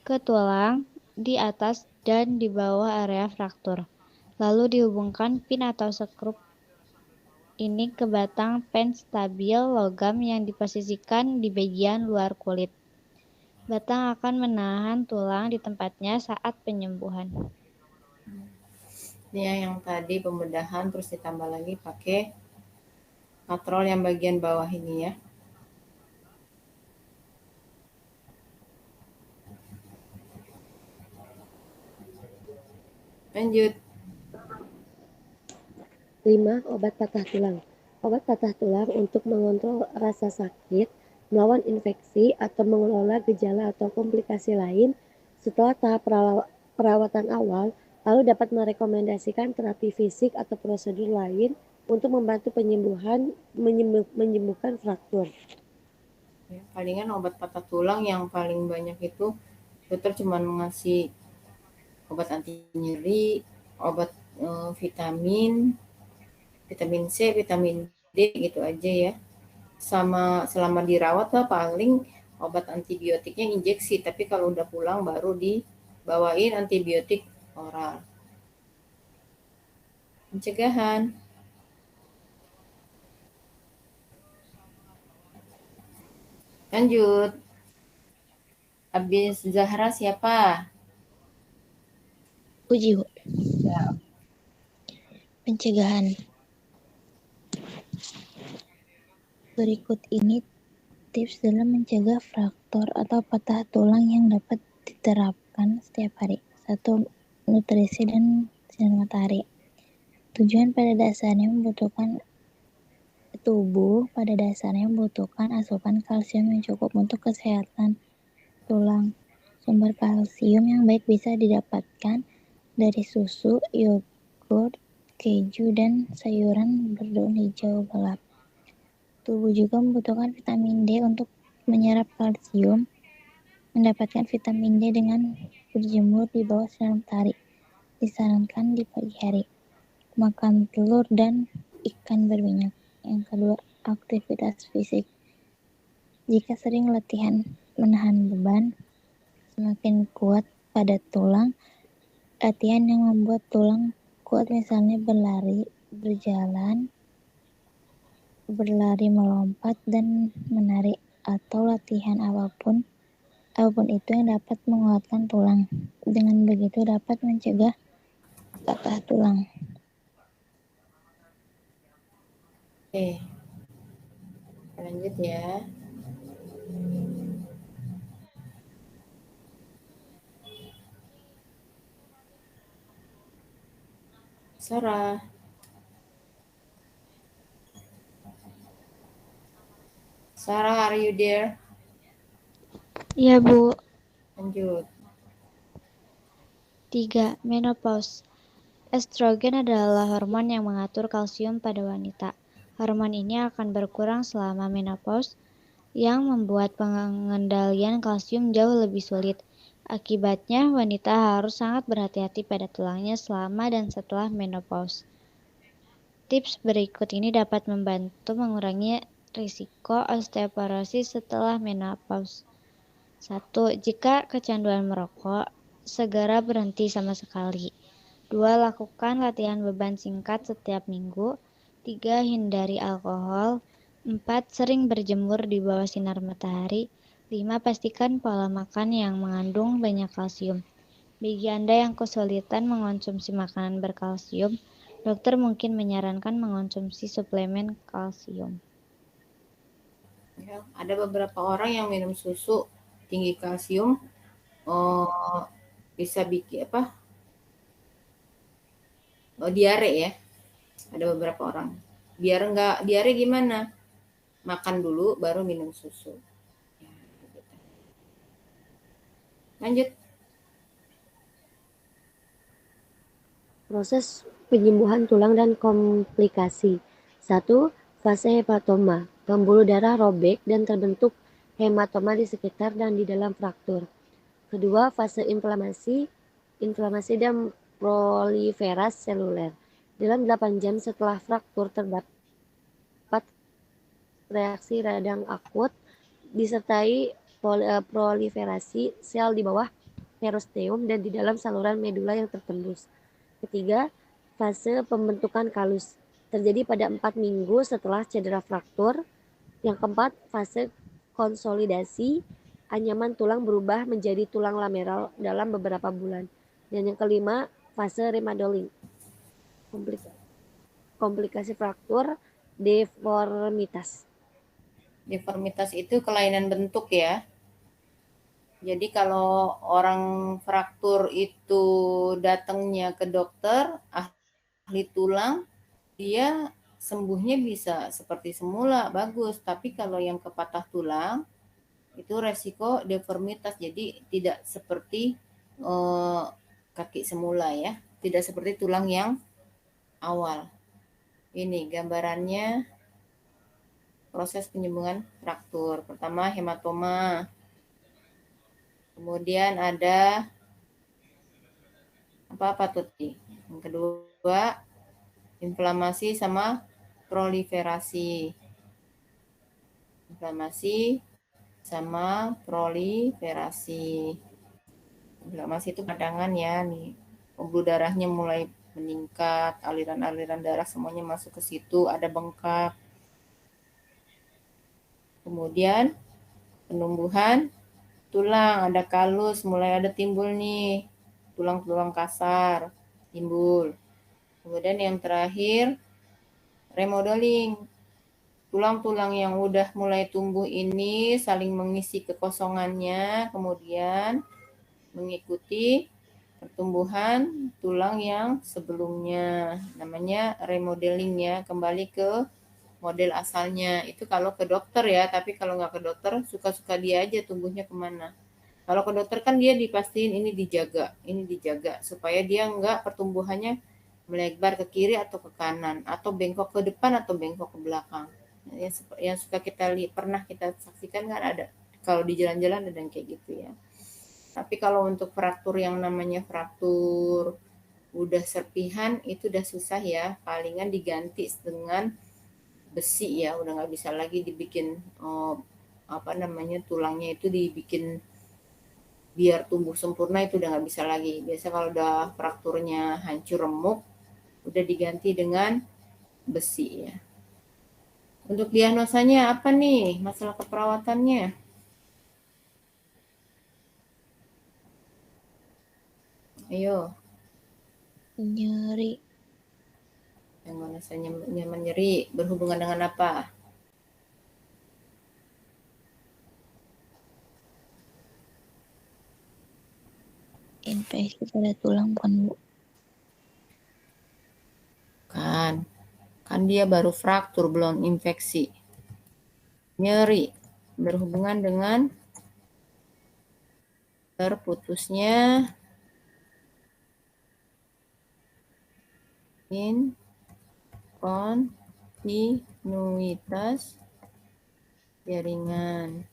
C: ke tulang di atas dan di bawah area fraktur. Lalu dihubungkan pin atau skrup ini ke batang pen stabil logam yang diposisikan di bagian luar kulit. Batang akan menahan tulang di tempatnya saat penyembuhan.
A: Ini ya yang tadi pembedahan, terus ditambah lagi pakai katrol yang bagian bawah ini ya. Lanjut.
D: 5. Obat patah tulang. Obat patah tulang untuk mengontrol rasa sakit, melawan infeksi, atau mengelola gejala atau komplikasi lain setelah tahap perawatan awal, lalu dapat merekomendasikan terapi fisik atau prosedur lain untuk membantu menyembuhkan fraktur.
A: Ya, palingan obat patah tulang yang paling banyak itu dokter cuma ngasih obat anti nyeri, obat vitamin C, vitamin D gitu aja ya. Sama selama dirawat lah paling obat antibiotiknya injeksi, tapi kalau udah pulang baru dibawain antibiotik oral. Pencegahan. Lanjut. Habis Zahra siapa?
B: Uji, Bu. Pencegahan. Berikut ini tips dalam mencegah fraktur atau patah tulang yang dapat diterapkan setiap hari. 1. Nutrisi dan sinar matahari. Tubuh pada dasarnya membutuhkan asupan kalsium yang cukup untuk kesehatan tulang. Sumber kalsium yang baik bisa didapatkan dari susu, yogurt, keju, dan sayuran berdaun hijau gelap. Tubuh juga membutuhkan vitamin D untuk menyerap kalsium. Mendapatkan vitamin D dengan berjemur di bawah sinar matahari. Disarankan di pagi hari. Makan telur dan ikan berminyak. Yang kedua, aktivitas fisik. Jika sering latihan menahan beban, semakin kuat pada tulang. Latihan yang membuat tulang kuat misalnya berlari, melompat, dan menari, atau latihan apapun itu yang dapat menguatkan tulang. Dengan begitu dapat mencegah patah tulang.
A: Oke. Lanjut ya. Sarah. Sarah, are you there?
C: Ya, Bu.
A: Lanjut.
C: 3. Menopause. Estrogen adalah hormon yang mengatur kalsium pada wanita. Hormon ini akan berkurang selama menopause, yang membuat pengendalian kalsium jauh lebih sulit. Akibatnya, wanita harus sangat berhati-hati pada tulangnya selama dan setelah menopause. Tips berikut ini dapat membantu mengurangi risiko osteoporosis setelah menopause. 1. Jika kecanduan merokok, segera berhenti sama sekali. 2. Lakukan latihan beban singkat setiap minggu. 3. Hindari alkohol. 4. Sering berjemur di bawah sinar matahari. 5. Pastikan pola makan yang mengandung banyak kalsium. Bagi Anda yang kesulitan mengonsumsi makanan berkalsium, dokter mungkin menyarankan mengonsumsi suplemen kalsium.
A: Ya, ada beberapa orang yang minum susu tinggi kalsium bisa bikin diare ya. Ada beberapa orang. Biar enggak diare gimana? Makan dulu baru minum susu. Ya, gitu. Lanjut.
D: Proses penyembuhan tulang dan komplikasi. 1. Fase hepatoma. Pembuluh darah robek dan terbentuk hematoma di sekitar dan di dalam fraktur. Kedua, fase inflamasi dan proliferasi seluler. Dalam 8 jam setelah fraktur terdapat reaksi radang akut disertai proliferasi sel di bawah periosteum dan di dalam saluran medula yang tertembus. Ketiga, fase pembentukan kalus terjadi pada 4 minggu setelah cedera fraktur. Yang keempat, fase konsolidasi anyaman tulang berubah menjadi tulang lameral dalam beberapa bulan. Dan yang kelima, fase remodeling. Komplikasi fraktur, deformitas.
A: Deformitas itu kelainan bentuk ya. Jadi kalau orang fraktur itu datangnya ke dokter, ahli tulang, dia sembuhnya bisa seperti semula, bagus. Tapi kalau yang kepatah tulang, itu resiko deformitas. Jadi tidak seperti kaki semula ya. Tidak seperti tulang yang awal. Ini gambarannya proses penyembuhan fraktur. Pertama hematoma. Kemudian ada apa tuh? Yang kedua inflamasi sama proliferasi. Inflamasi sama proliferasi. Inflamasi itu peradangan ya nih. Pembuluh darahnya mulai meningkat, aliran-aliran darah semuanya masuk ke situ, ada bengkak. Kemudian penumbuhan tulang, ada kalus, mulai ada timbul nih, tulang-tulang kasar timbul. Kemudian yang terakhir remodeling. Tulang-tulang yang udah mulai tumbuh ini saling mengisi kekosongannya, kemudian mengikuti pertumbuhan tulang yang sebelumnya. Namanya remodeling ya, kembali ke model asalnya. Itu kalau ke dokter ya, tapi kalau nggak ke dokter suka-suka dia aja tumbuhnya kemana. Kalau ke dokter kan dia dipastiin ini dijaga supaya dia nggak pertumbuhannya melebar ke kiri atau ke kanan, atau bengkok ke depan atau bengkok ke belakang. Yang suka kita lihat, pernah kita saksikan kan ada, kalau di jalan-jalan ada yang kayak gitu ya. Tapi kalau untuk fraktur yang namanya fraktur udah serpihan itu udah susah ya, palingan diganti dengan besi ya, udah nggak bisa lagi dibikin tulangnya itu dibikin biar tumbuh sempurna, itu udah nggak bisa lagi. Biasa kalau udah frakturnya hancur remuk udah diganti dengan besi ya. Untuk diagnosanya apa nih masalah keperawatannya? Ayo.
B: Nyeri.
A: Yang mana saya nyaman nyeri berhubungan dengan apa?
B: Infeksi pada tulang bukan, Bu?
A: Kan dia baru fraktur belum infeksi. Nyeri berhubungan dengan terputusnya kontinuitas jaringan.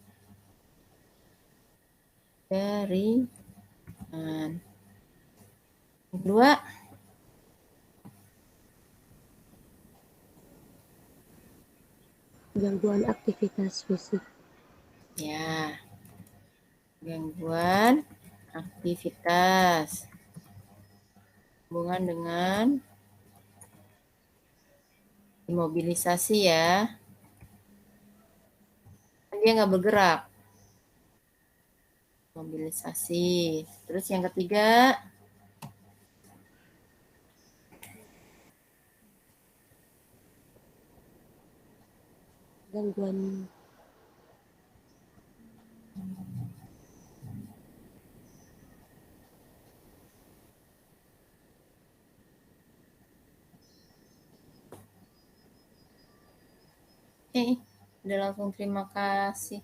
A: Yang kedua,
D: Gangguan aktivitas fisik.
A: ya, gangguan aktivitas hubungan dengan imobilisasi ya. Dia nggak bergerak. Mobilisasi. Terus yang ketiga,
D: Gangguan
A: udah langsung terima kasih.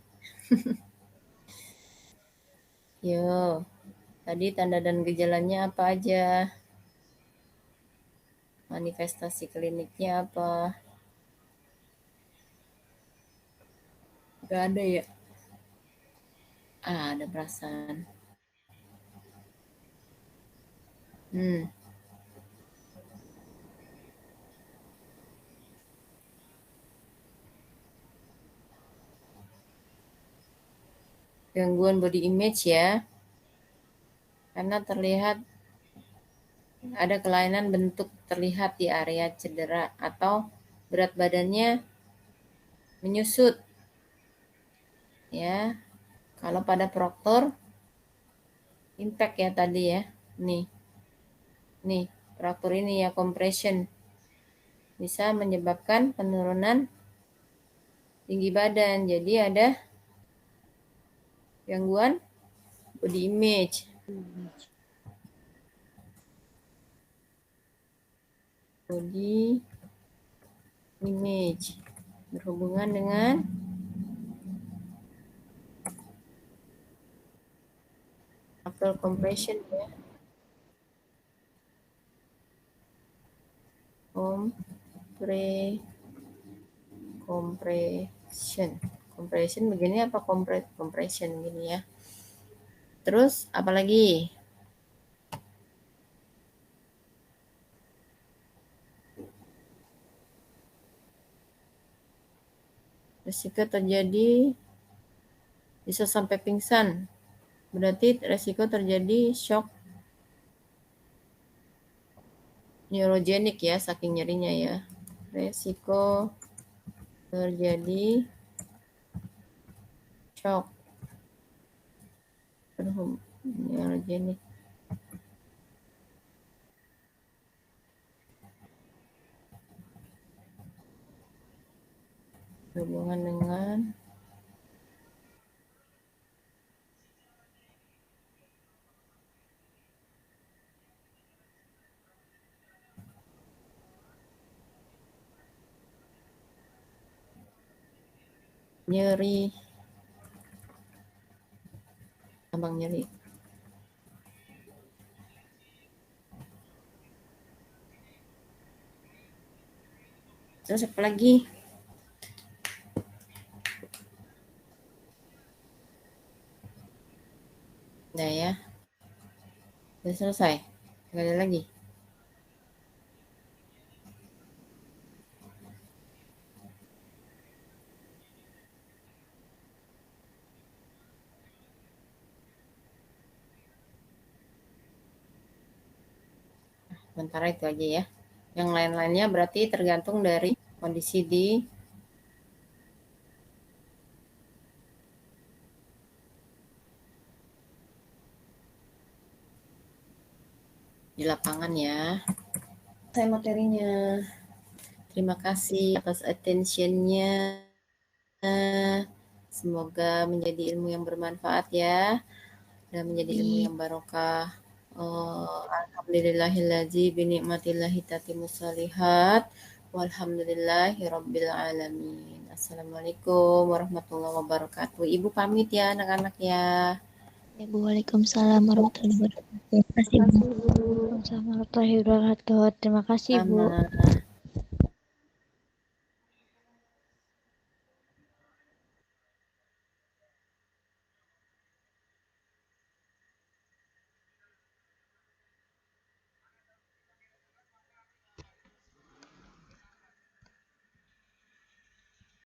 A: Yo, tadi tanda dan gejalanya apa aja? Manifestasi kliniknya apa? Gak ada ya? Ada perasaan. Gangguan body image ya. Karena terlihat ada kelainan bentuk terlihat di area cedera atau berat badannya menyusut. Ya. Kalau pada proktor impact ya tadi ya. Nih, proktor ini ya compression bisa menyebabkan penurunan tinggi badan. Jadi ada gangguan body image. Body image berhubungan dengan muscle compression ya. Compression begini apa compression gini ya. Terus apalagi? Risiko terjadi bisa sampai pingsan. Berarti risiko terjadi shock neurogenik ya, saking nyerinya ya. Risiko terjadi shock neurogenik. Berhubungan dengan nyeri, gampang nyeri. Terus apa lagi? Udah ya. Udah selesai. Gak ada lagi. Sementara itu aja ya. Yang lain-lainnya berarti tergantung dari kondisi di lapangan ya. Saya materinya. Terima kasih atas attention-nya. Semoga menjadi ilmu yang bermanfaat ya. Dan menjadi ilmu yang barokah. Alhamdulillahillazi binikmatillahi tatimus shalihat. Walhamdulillahi rabbil alamin. Assalamualaikum warahmatullahi wabarakatuh. Ibu pamit ya anak-anak ya.
B: Waalaikumsalam warahmatullahi wabarakatuh. Terima kasih, Bu.
C: Waalaikumsalam warahmatullahi wabarakatuh. Terima kasih, Bu.
A: Sama.